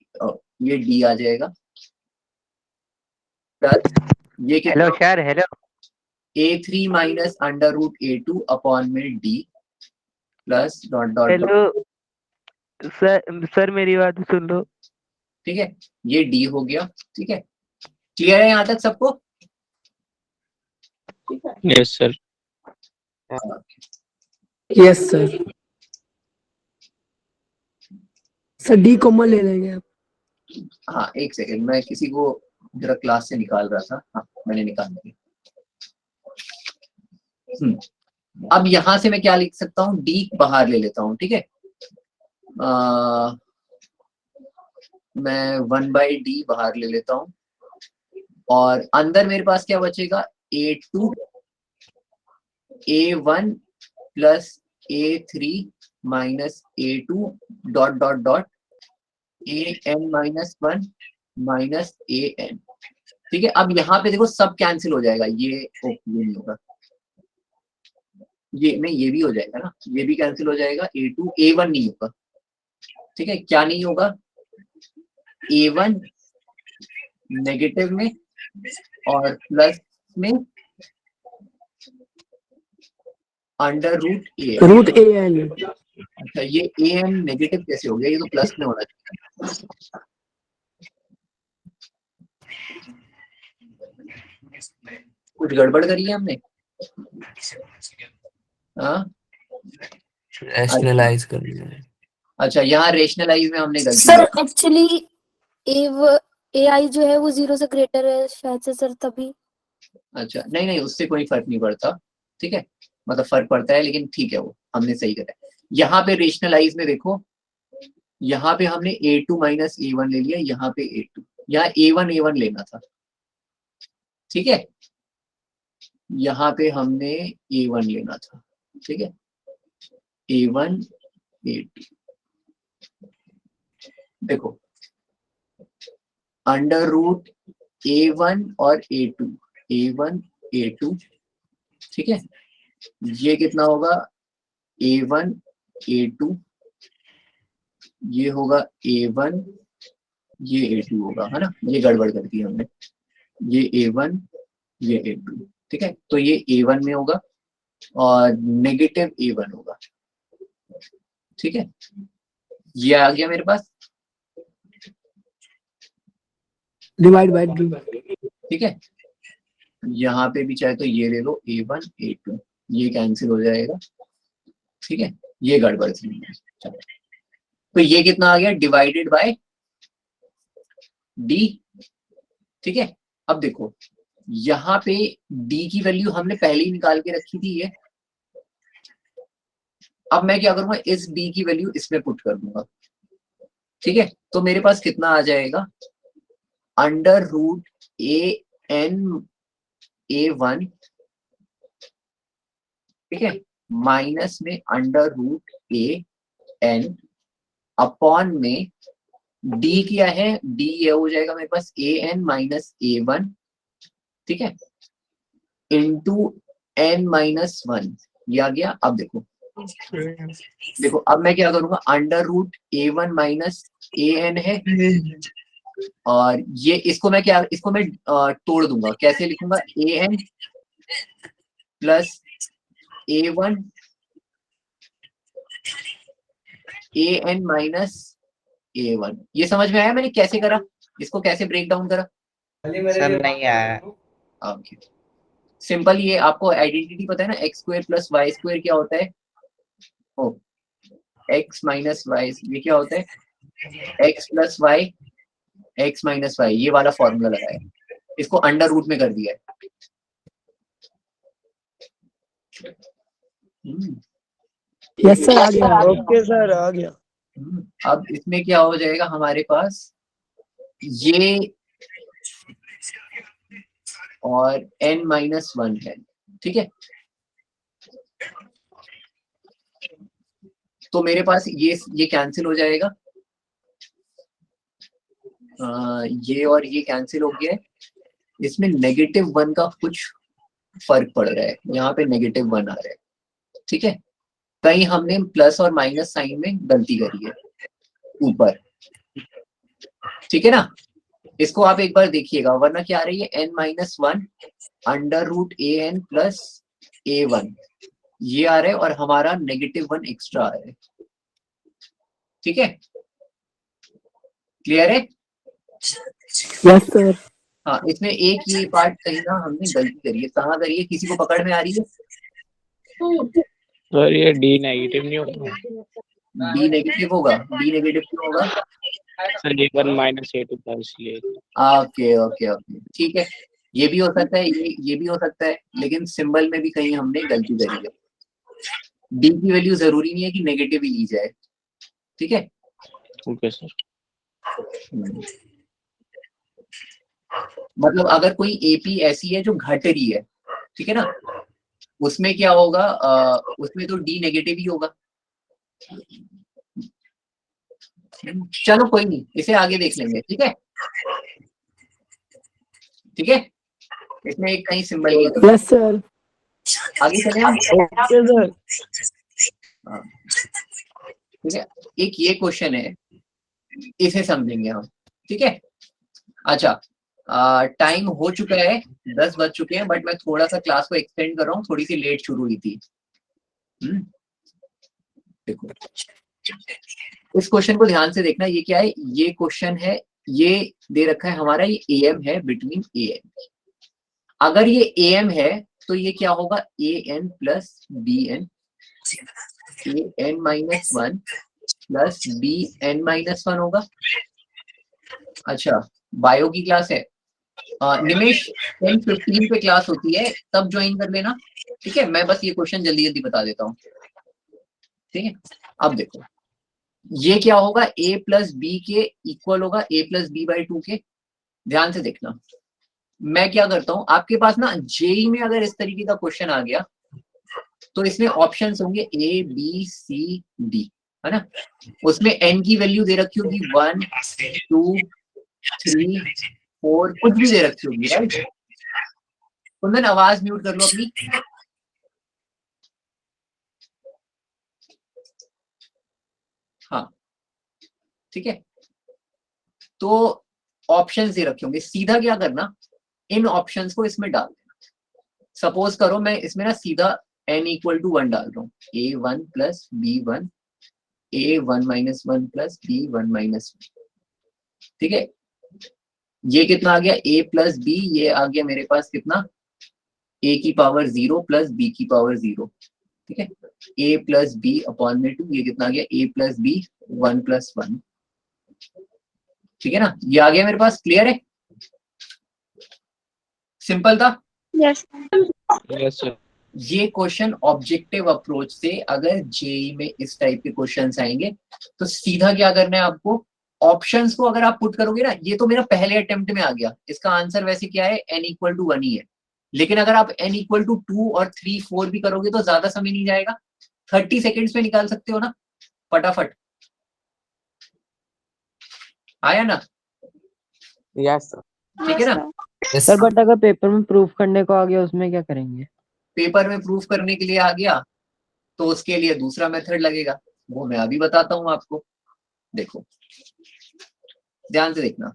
S1: ये D आ जाएगा, प्लस ये क्या,
S6: hello sir, hello.
S1: A3 minus under root A2 upon में D plus dot dot,
S6: hello sir मेरी बात सुन लो।
S1: ठीक है, ये D हो गया, ठीक है, क्लियर है यहाँ तक सबको?
S9: Yes sir.
S8: Yes, sir. Sir D common ले लेंगे आप।
S1: हाँ एक सेकंड, मैं किसी को जरा क्लास से निकाल रहा था, हाँ मैंने निकाल दिया। अब यहां से मैं क्या लिख सकता हूँ, D बाहर ले लेता हूँ, ठीक है, मैं 1/D बाहर ले लेता हूँ, और अंदर मेरे पास क्या बचेगा, A2 A1 plus A3 minus A2 dot dot dot AN minus 1 minus AN, ठीक है। अब यहाँ पे देखो सब कैंसिल हो जाएगा, ये नहीं होगा, ये नहीं, ये भी हो जाएगा ना, ये भी कैंसिल हो जाएगा, A2 A1 नहीं होगा, ठीक है, क्या नहीं होगा, A1 नेगेटिव में और प्लस में under root A,
S8: root AN.
S1: अच्छा ये AN नेगेटिव कैसे हो गया, ये तो प्लस में होना चाहिए, कुछ गड़बड़ करी है हमने, हाँ
S3: रैशनलाइज करना है।
S1: अच्छा यहाँ रेशनलाइज में हमने गलती
S5: सर
S1: की।
S5: एक्चुअली AI जो है वो 0 से ग्रेटर है शायद से सर, तभी।
S1: अच्छा नहीं नहीं, उससे कोई फर्क नहीं पड़ता, ठीक है, मतलब फर्क पड़ता है लेकिन ठीक है, वो हमने सही करा है। यहाँ पे रेशनलाइज में देखो, यहाँ पे हमने A2 माइनस A1 ले लिया, यहाँ पे A2, यहाँ A1 लेना था, ठीक है, यहाँ पे हमने A1 लेना था, ठीक है, A1 A2, देखो अंडर रूट A1 और A2 A1 A2, ठीक है, ये कितना होगा, A1 A2, ये होगा A1, ये A2 होगा, है ना, ये गड़बड़ कर दी हमने, ये A1 ये A2, ठीक है, तो ये A1 में होगा और नेगेटिव A1 होगा, ठीक है, ये आ गया मेरे पास,
S8: डिवाइड बाय D.
S1: ठीक है, यहाँ पे भी चाहे तो ये ले लो A1 A2, ये कैंसिल हो जाएगा, ठीक है, ये गड़बड़ थी, तो ये कितना आ गया, डिवाइडेड बाय D, ठीक है। अब देखो यहाँ पे D की वैल्यू हमने पहले ही निकाल के रखी थी ये, अब मैं क्या करूंगा, इस D की वैल्यू इसमें पुट कर दूंगा, ठीक है, तो मेरे पास कितना आ जाएगा, अंडर रूट AN A1, ठीक है, माइनस में अंडर रूट AN अपॉन में D क्या है, D ये हो जाएगा मेरे पास AN माइनस A1, ठीक है, इंटू N माइनस 1, ये आ गया। अब देखो अब मैं क्या करूंगा, under root A1 minus AN है, और ये इसको मैं तोड़ दूंगा, कैसे लिखूंगा, AN plus A1 AN minus A1, ये समझ में आया मैंने कैसे करा, इसको कैसे ब्रेक डाउन करा?
S10: सर नहीं आया।
S1: ओके, सिंपल, ये आपको आइडेंटिटी पता है ना, x square plus y square क्या होता है? ओ, एक्स माइनस वाई, ये क्या होता है? X plus y, x minus y, ये वाला फॉर्मूला लगाया, इसको अंडर रूट में कर दिया है।
S8: यस सर, आ गया।
S4: ओके सर, आ गया।
S1: अब इसमें क्या हो जाएगा हमारे पास, ये और n-1 है, ठीक है। तो मेरे पास ये कैंसिल हो जाएगा, ये और ये कैंसिल हो गया है। इसमें -1 का कुछ फर्क पड़ रहा है, यहाँ पे -1 आ रहा है, ठीक है। कहीं हमने प्लस और माइनस साइन में गलती करी है ऊपर, ठीक है ना। इसको आप एक बार देखिएगा, वरना क्या आ रही है, n-1 under root an plus a1, ये आ रहा है, और हमारा -1 एक्स्ट्रा आ रहा है, ठीक है। क्लियर है?
S8: Yes sir.
S1: हाँ, इसमें एक ये पार्ट कहीं ना हमने गलती करी है, कहाँ करी है, किसी को पकड़ में आ रही है?
S9: सर ये डी नेगेटिव नहीं होगा?
S1: डी नेगेटिव होगा, डी नेगेटिव क्यों होगा?
S9: Sir A1 minus A2 plus ये।
S1: ओके ओके ओके, ठीक है, ये भी हो सकता है, ये भी हो सकता है, लेकिन सिंबल में भी कहीं हमने गलती करी है। डी की वैल्यू जरूरी नहीं है कि नेगेटिव ही ली जाए, ठीक है।
S9: Okay sir.
S1: मतलब अगर कोई एपी ऐसी है जो घट रही है, ठीक है ना, उसमें क्या होगा, उसमें तो डी नेगेटिव ही होगा। चलो कोई नहीं, इसे आगे देख लेंगे, ठीक है, ठीक है। इसमें एक कहीं सिंबल की कमी है।
S8: Yes sir.
S1: आगे चले हम।
S4: Okay sir.
S1: हाँ, ठीक है, एक ये क्वेश्चन है, इसे समझेंगे हम, ठीक है। अच्छा, टाइम हो चुका है, 10 बज चुके हैं, बट मैं थोड़ा सा क्लास को एक्सटेंड कर रहा हूँ, थोड़ी सी लेट शुरू हुई थी। देखो, इस क्वेश्चन को ध्यान से देखना, ये क्या है, ये क्वेश्चन है, ये दे रखा है हमारा, ये AM है, बिटवीन AM। अगर ये AM है तो ये क्या होगा, AN plus BN, AN-1 plus BN-1 होगा। अच्छा, बायो की क्लास है, निमेश 10:15 पे क्लास होती है, तब ज्वाइन कर लेना, ठीक है। मैं बस ये क्वेश्चन जल्दी जल्दी बता देता हूँ, ठीक है। अब देखो, ये क्या होगा, a प्लस बी के इक्वल होगा a प्लस b/2 के। ध्यान से देखना, मैं क्या करता हूँ, आपके पास ना जेई में अगर इस तरीके का क्वेश्चन आ गया तो इसमें ऑप्शंस होंगे A B C D, है ना। उसमें n की वैल्यू दे रखी होगी 1 2 3 4, कुछ भी दे रखी होगी, राइट। कुंदन आवाज म्यूट कर लो अपनी। हाँ, ठीक है, तो ऑप्शंस दे रखे होंगे, सीधा क्या करना, इन ऑप्शंस को इसमें डाल देना। सपोज करो मैं इसमें ना सीधा n=1 डाल रहा हूँ, A1 plus B1, A1-1 plus B1-1, ठीक है। ये कितना आ गया, A प्लस B, ये आ गया मेरे पास कितना, A की पावर 0 प्लस B की पावर 0, ठीक है। A प्लस B अपॉन में 2, ये कितना आ गया, A प्लस B 1 प्लस 1, ठीक है ना। ये आ गया मेरे पास, क्लियर है, सिंपल था।
S5: Yes
S9: yes sir.
S1: ये क्वेश्चन ऑब्जेक्टिव अप्रोच से अगर जेई में इस टाइप के क्वेश्चंस आएंगे तो सीधा क्या करना है आपको, ऑप्शंस को अगर आप पुट करोगे ना, ये तो मेरा पहले अटेम्प्ट में आ गया, इसका आंसर वैसे क्या है, n=1 ही है। लेकिन अगर आप n=2 और 3 4 भी करोगे तो ज्यादा समय नहीं जाएगा, 30 सेकेंड्स में निकाल सकते हो ना, फटाफट। आया ना?
S3: Yes sir.
S1: ठीक है ना।
S2: सर बट अगर पेपर में प्रूफ करने को आ गया उसमें क्या करेंगे?
S1: पेपर में प्रूफ करने के लिए आ गया तो उसके लिए दूसरा मेथड लगेगा, वो मैं अभी बताता हूं आपको। देखो, ध्यान से देखना,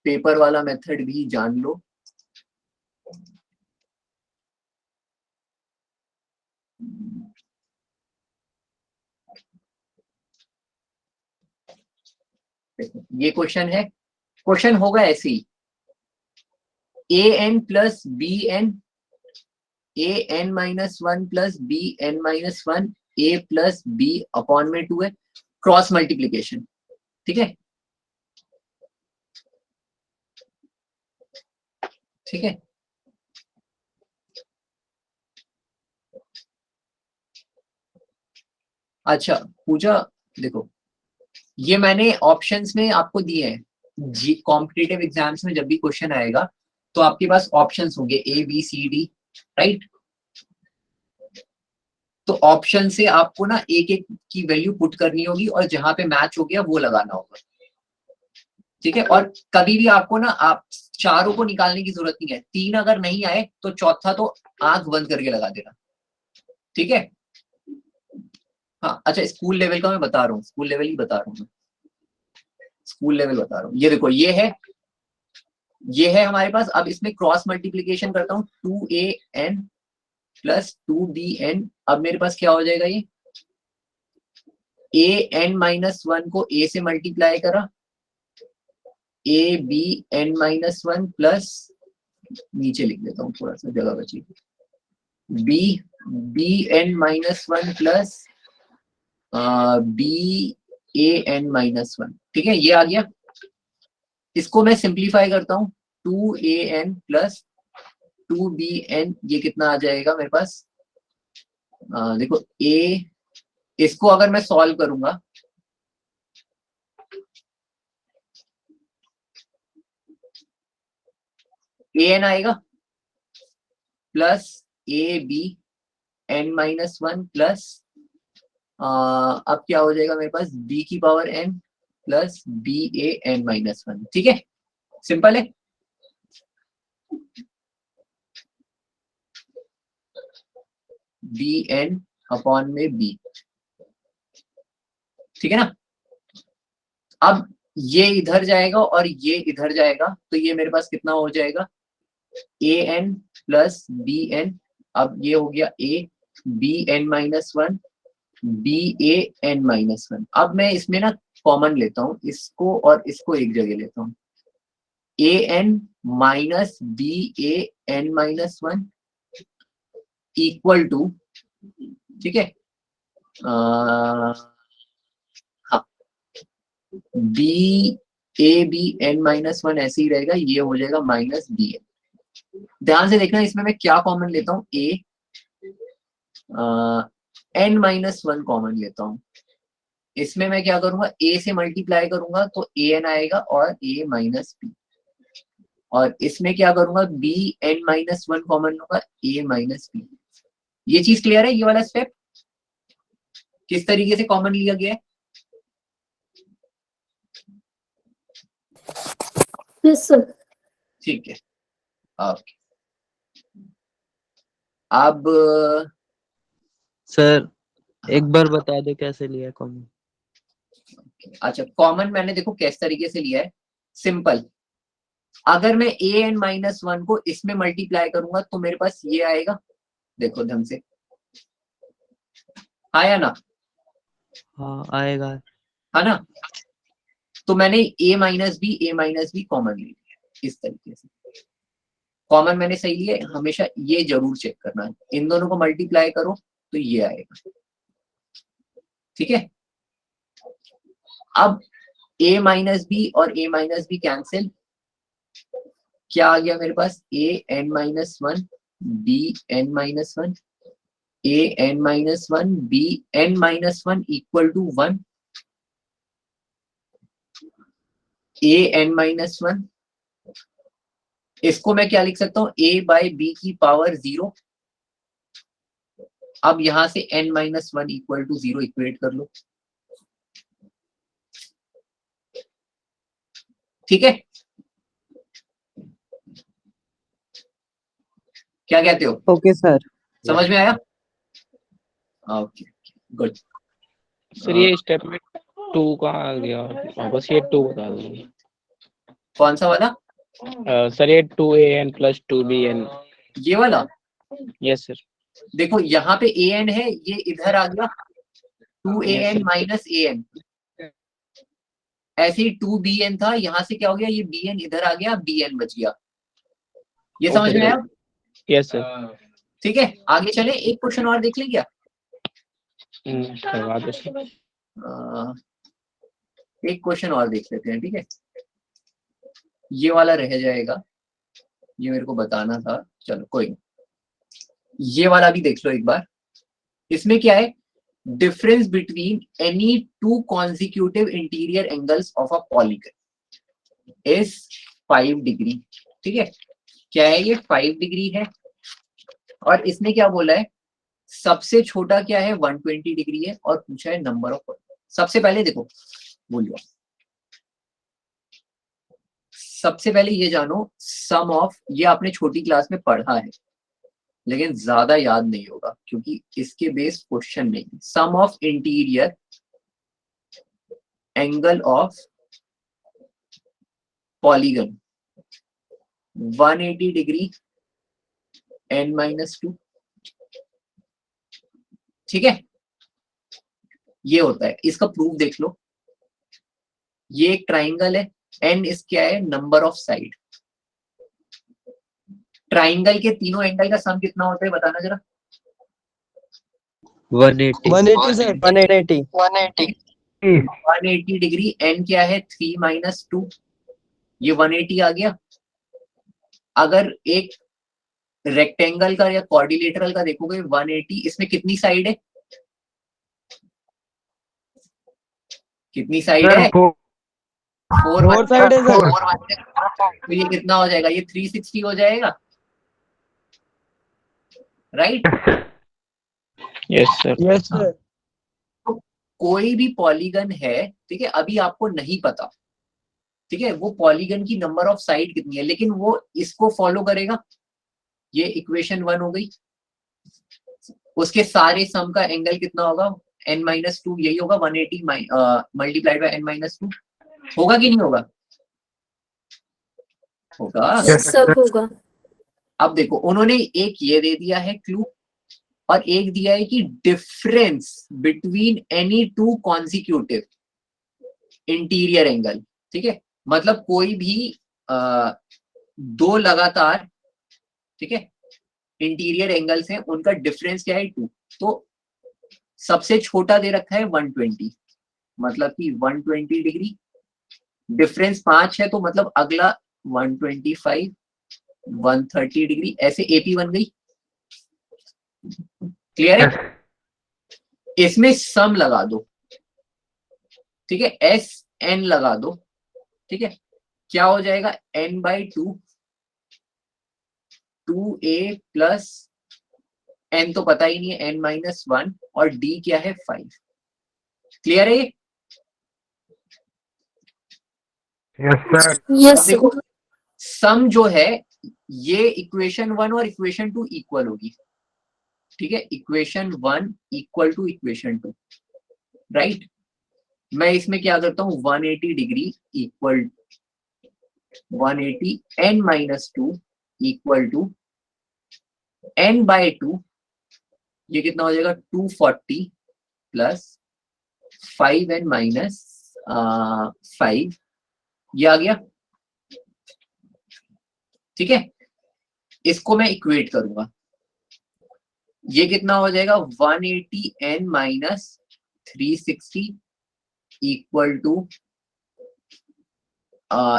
S1: पेपर वाला मेथड भी जान लो। देखो ये क्वेश्चन है, क्वेश्चन होगा ऐसे ही, a N plus B n, a N minus one plus B N minus one, a plus b upon में 2 है, क्रॉस मल्टीप्लीकेशन। ठीक है, ठीक है। अच्छा पूजा, देखो ये मैंने ऑप्शंस में आपको दिए हैं, जी कॉम्पिटिटिव एग्जाम्स में जब भी क्वेश्चन आएगा तो आपके पास ऑप्शंस होंगे A B C D, right. तो ऑप्शन से आपको ना एक एक की वैल्यू पुट करनी होगी और जहां पे मैच हो गया वो लगाना होगा। ठीक है, और कभी भी आपको ना आप चारों को निकालने की जरूरत नहीं है, 3 अगर नहीं आए तो चौथा तो आंख बंद करके लगा देना। ठीक है, हाँ अच्छा स्कूल लेवल का मैं बता रहा हूँ, स्कूल लेवल ही बता रहा हूँ मैं, स्कूल लेवल बता रहा हूँ। ये देखो ये है हमारे पास। अब इसमें क्रॉस मल्टीप्लीकेशन करता हूँ, 2an प्लस 2bn। अब मेरे पास क्या हो जाएगा, ये an माइनस वन को a से मल्टीप्लाई करा, a B N minus one plus, नीचे लिख देता हूँ थोड़ा सा जगह बची, b N minus one plus B A N minus one. ठीक है, ये आ गया। इसको मैं सिंप्लीफाई करता हूँ, 2an प्लस 2bn, ये कितना आ जाएगा मेरे पास, देखो इसको अगर मैं सॉल्व करूंगा, an आएगा plus A B N minus one plus, अब क्या हो जाएगा मेरे पास, b की power n plus B A N minus one. ठीक है, सिंपल है। बी एन अपॉन में b, ठीक है ना। अब ये इधर जाएगा और ये इधर जाएगा, तो ये मेरे पास कितना हो जाएगा, A N plus B N. अब ये हो गया A B N minus one B A N minus one. अब मैं इसमें ना कॉमन लेता हूं, इसको और इसको एक जगह लेता हूं, a N minus b A N minus one equal to, ठीक है, हाँ b a B N minus one ऐसे ही रहेगा, ये हो जाएगा माइनस बी एन। ध्यान से देखना इसमें मैं क्या कॉमन लेता हूँ, A N minus one common लेता हूँ। इसमें मैं क्या करूंगा, ए से मल्टीप्लाई करूंगा तो ए एन आएगा और ए माइनस बी, और इसमें क्या करूंगा, B N minus one common होगा, ए माइनस बी। ये चीज क्लियर है, ये वाला स्टेप किस तरीके से कॉमन लिया गया है।
S5: Yes sir.
S1: ठीक है, ओके। अब
S3: सर एक बार बता दो कैसे लिया कॉमन।
S1: अच्छा कॉमन मैंने देखो किस तरीके से लिया है, सिंपल। अगर मैं ए एन माइनस वन को इसमें मल्टीप्लाई करूंगा तो मेरे पास ये आएगा, देखो ढंग से आया ना,
S3: हाँ आएगा।
S1: है ना। तो मैंने ए माइनस बी कॉमन ले लिया इस तरीके से। कॉमन मैंने सही लिया है, हमेशा ये जरूर चेक करना है, इन दोनों को मल्टीप्लाई करो तो ये आएगा। ठीक है, अब a माइनस बी और a माइनस बी कैंसिल, क्या आ गया मेरे पास, a n minus one b n minus one, a n minus one b n minus one equal to 1, a n minus one, इसको मैं क्या लिख सकता हूं, a बाय b की पावर 0। अब यहां से n minus one equal to 0 equate कर लो। ठीक है, क्या कहते हो,
S2: ओके सर।
S1: समझ में आया। Okay good.
S9: सर ये स्टेप में 2 कहाँ आ गया, बस ये 2 बता दो।
S1: कौन सा वाला,
S9: सर ये 2an प्लस 2bn।
S1: ये वाला,
S9: यस सर।
S1: देखो यहाँ पे ए एन है, ये इधर आ गया 2an माइनस ए एन, ऐसे ही 2bn था, यहाँ से क्या हो गया, ये bn इधर आ गया, bn बच गया। ये समझ में आया?
S9: Yes sir.
S1: ठीक है, आगे चले, एक क्वेश्चन और देख लें क्या?
S9: करवा दो सर।
S1: एक क्वेश्चन और देख लेते हैं, ठीक है, ये वाला रह जाएगा, ये मेरे को बताना था, चलो कोई नहीं, ये वाला भी देख लो एक बार। इसमें क्या है, difference between any two consecutive interior angles of a polygon is 5 degree. ठीक है, क्या है ये, 5 डिग्री है, और इसने क्या बोला है, सबसे छोटा क्या है 120 डिग्री है, और पूछा है नंबर ऑफ। सबसे पहले देखो, बोलिए, सबसे पहले ये जानो, सम ऑफ, ये आपने छोटी क्लास में पढ़ा है लेकिन ज्यादा याद नहीं होगा क्योंकि इसके बेस क्वेश्चन नहीं। Sum of interior angle of polygon 180 degree n-2। ठीक है, ये होता है, इसका प्रूफ देख लो। ये एक ट्राइंगल है, n इस क्या है, नंबर ऑफ साइड। ट्राइंगल के तीनों एंगल का सम कितना होता है बताना जरा।
S3: 180
S4: 180 सर, 180
S1: 180 डिग्री, n क्या है 3-2, ये 180 आ गया। अगर एक रेक्टेंगल का या क्वाड्रिलेटरल का देखोगे 180, इसमें कितनी साइड है, कितनी साइड है, 4
S4: साइड है सर।
S1: तो ये कितना हो जाएगा, ये 360 हो जाएगा, right?
S9: Yes sir.
S4: Yes sir.
S1: तो कोई भी पॉलीगन है, ठीक है, अभी आपको नहीं पता, ठीक है, वो पॉलीगन की नंबर ऑफ साइड कितनी है, लेकिन वो इसको फॉलो करेगा। ये इक्वेशन 1 हो गई, उसके सारे सम का एंगल कितना होगा, n-2, यही होगा 180 मल्टीप्लाइड बाय n-2। होगा कि नहीं होगा, होगा
S5: सब होगा।
S1: अब देखो, उन्होंने एक ये दे दिया है क्लू, और एक दिया है कि difference between any two consecutive interior angle. ठीक है, मतलब कोई भी दो लगातार, ठीक है, इंटीरियर एंगल्स हैं, उनका डिफरेंस क्या है 2। तो सबसे छोटा दे रखा है 120, मतलब कि 120 डिग्री, डिफरेंस 5 है, तो मतलब अगला 125, 130 डिग्री, ऐसे एपी बन गई। क्लियर है? इसमें सम लगा दो, ठीक है, एस एन लगा दो, ठीक है, क्या हो जाएगा, n/2 2a प्लस n तो पता ही नहीं है, n-1, और d क्या है 5। क्लियर है?
S5: यस
S1: देखो, सम जो है ये इक्वेशन 1 और इक्वेशन 2 इक्वल होगी। ठीक है, equation 1 equal to equation 2, right? मैं इसमें क्या करता हूं, 180 degree equal 180 n-2 equal to n/2, ये कितना हो जाएगा 240 प्लस 5n-5, ये आ गया। ठीक है, इसको मैं इक्वेट करूंगा, ये कितना हो जाएगा 180 n-360 इक्वल टू,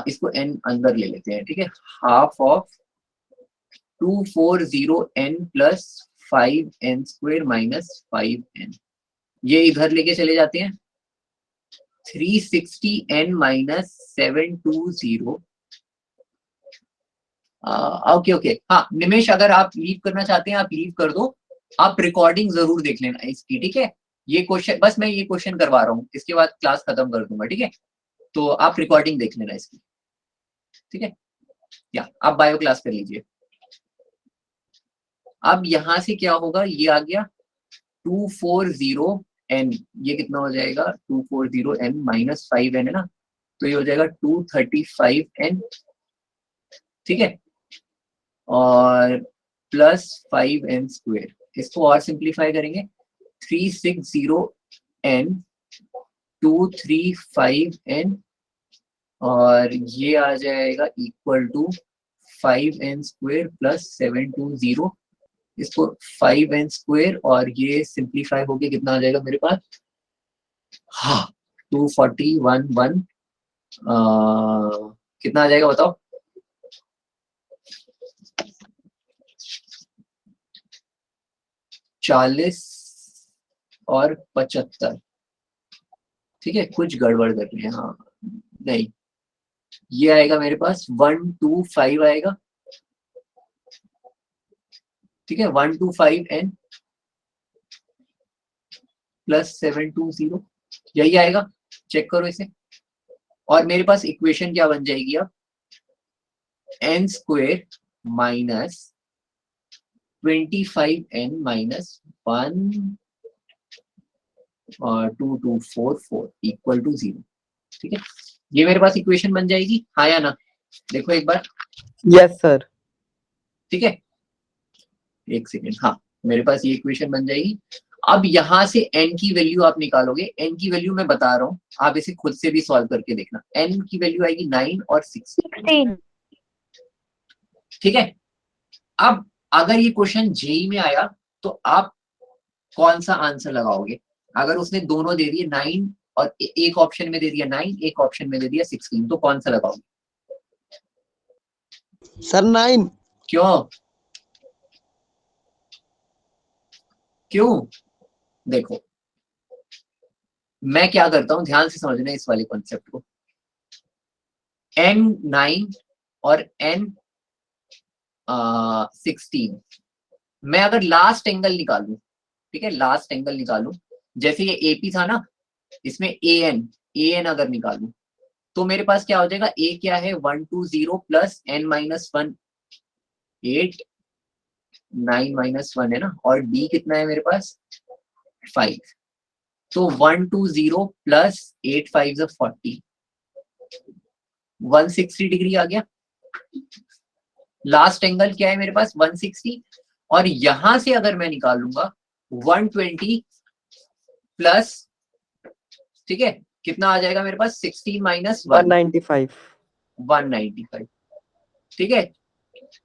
S1: इसको n अंदर ले लेते हैं, ठीक है, half of 240 n plus 5n square minus 5n, ये इधर लेके चले जाते हैं, 360 n माइनस 720। ओके, हाँ निमेश, अगर आप लीव करना चाहते हैं आप लीव कर दो, आप रिकॉर्डिंग जरूर देख लेना इसकी, ठीक है। ये क्वेश्चन, बस मैं ये क्वेश्चन करवा रहा हूँ, इसके बाद क्लास खत्म कर दूंगा, ठीक है, तो आप रिकॉर्डिंग देख लेना इसकी, ठीक है, या आप बायो क्लास कर लीजिए। अब यहां से क्या होगा, ये आ गया 240n, ये कितना हो जाएगा 240n माइनस 5n है ना, तो ये हो जाएगा 235n, ठीक है, और प्लस 5n स्क्वायर, इसको और सिंप्लीफाई करेंगे, 360n 235n और ये आ जाएगा equal to 5n square plus 720, इसको 5n स्क्वायर और ये सिंप्लीफाई होके कितना आ जाएगा मेरे पास, हाँ 241 कितना आ जाएगा बताओ, चालीस और 75, ठीक है कुछ गड़बड़ कर रहे हैं, हाँ नहीं ये आएगा मेरे पास 125 आएगा, ठीक है 125n प्लस 720 यही आएगा, चेक करो इसे। और मेरे पास इक्वेशन क्या बन जाएगी अब, n square minus 25n minus 1 और 2244 इक्वल टू 0, ठीक है ये मेरे पास इक्वेशन बन जाएगी, हाँ या ना, देखो एक बार,
S2: यस सर।
S1: ठीक है एक सेकेंड, हाँ मेरे पास ये इक्वेशन बन जाएगी। अब यहाँ से n की वैल्यू आप निकालोगे, n की वैल्यू मैं बता रहा हूँ, आप इसे खुद से भी सॉल्व करके देखना, n की वैल्यू आएगी 9 और 16, ठीक है। अब अगर ये क्वेश्चन जेई में आया तो आप कौन सा आंसर लगाओगे, अगर उसने दोनों दे दिए 9 और एक ऑप्शन में दे दिया 9 एक ऑप्शन में दे दिया 16, तो कौन सा लगाओगे?
S4: सर 9।
S1: क्यों क्यों? देखो मैं क्या करता हूं, ध्यान से समझना इस वाले कॉन्सेप्ट को, n9 और n16 मैं अगर लास्ट एंगल निकालूं, ठीक है लास्ट एंगल निकालूं, जैसे ये एपी था ना, इसमें an अगर निकालूं तो मेरे पास क्या हो जाएगा, a क्या है 120 प्लस n माइनस 1 8 9 माइनस 1 है ना, और d कितना है मेरे पास 5, तो 120 प्लस 8 5 40 160 डिग्री आ गया। लास्ट एंगल क्या है मेरे पास 160, और यहां से अगर मैं निकालूंगा 120 प्लस, ठीक है कितना आ जाएगा मेरे पास 16 माइनस 195, ठीक है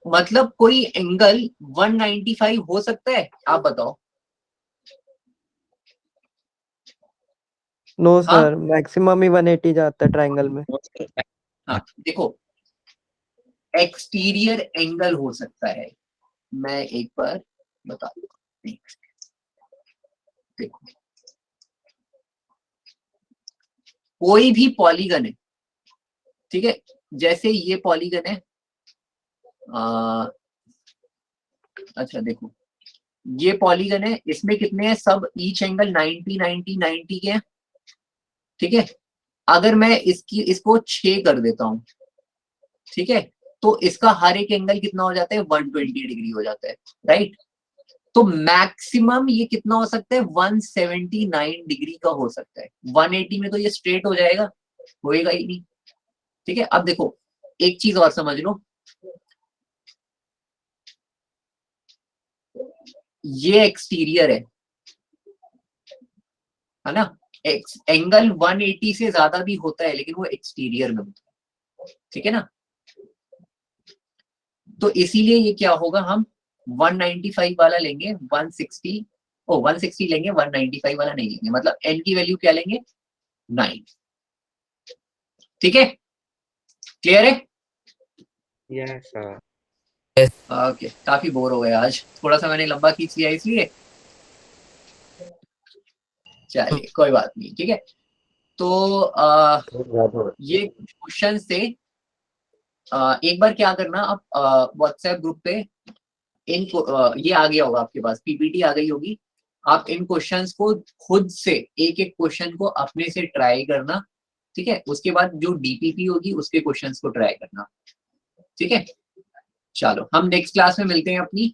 S1: मतलब कोई एंगल 195 हो सकता है, आप बताओ।
S2: नो सर, मैक्सिमम ही 180 जाता है ट्रायंगल में।
S1: हाँ देखो एक्सटीरियर एंगल हो सकता है, मैं एक बार बता दूंगा, देखो कोई भी पॉलीगन है, ठीक है जैसे ये पॉलीगन है, अच्छा देखो ये पॉलीगन है, इसमें कितने हैं सब, ईच एंगल 90 90 90 के हैं, ठीक है अगर मैं इसको 6 कर देता हूं, ठीक है तो इसका हर एक एंगल कितना हो जाता है 120 डिग्री हो जाता है, राइट। तो मैक्सिमम ये कितना हो सकता है 179 डिग्री का हो सकता है, 180 में तो ये स्ट्रेट हो जाएगा, होएगा ही नहीं, ठीक है। अब देखो एक चीज और समझ लो, ये एक्सटीरियर है ना, एंगल 180 से ज्यादा भी होता है लेकिन वो एक्सटीरियर में होता है, ठीक है ना, तो इसीलिए ये क्या होगा, हम 195 वाला लेंगे, 160 लेंगे, 195 वाला नहीं लेंगे, मतलब n की वैल्यू क्या लेंगे 9, ठीक है क्लियर है?
S10: Yes sir.
S1: ओके काफी बोर हो गए आज, थोड़ा सा मैंने लंबा खींच लिया इसलिए, चलिए कोई बात नहीं, ठीक है। तो ये क्वेश्चन से एक बार क्या करना, आप व्हाट्सएप ग्रुप पे इनको ये आ गया होगा आपके पास, पीपीटी आ गई होगी, आप इन क्वेश्चंस को खुद से एक एक क्वेश्चन को अपने से ट्राई करना, ठीक है उसके बाद जो डीपीपी होगी उसके क्वेश्चंस को ट्राई करना, ठीक है। चलो हम नेक्स्ट क्लास में मिलते हैं अपनी,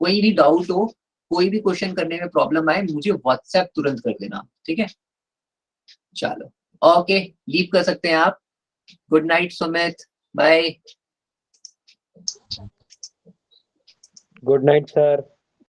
S1: कोई भी डाउट हो, कोई भी क्वेश्चन करने में प्रॉब्लम आए मुझे व्हाट्सएप तुरंत कर देना, ठीक है। चलो ओके लीव कर सकते हैं आप, good night Sumit, bye.
S6: Good night sir.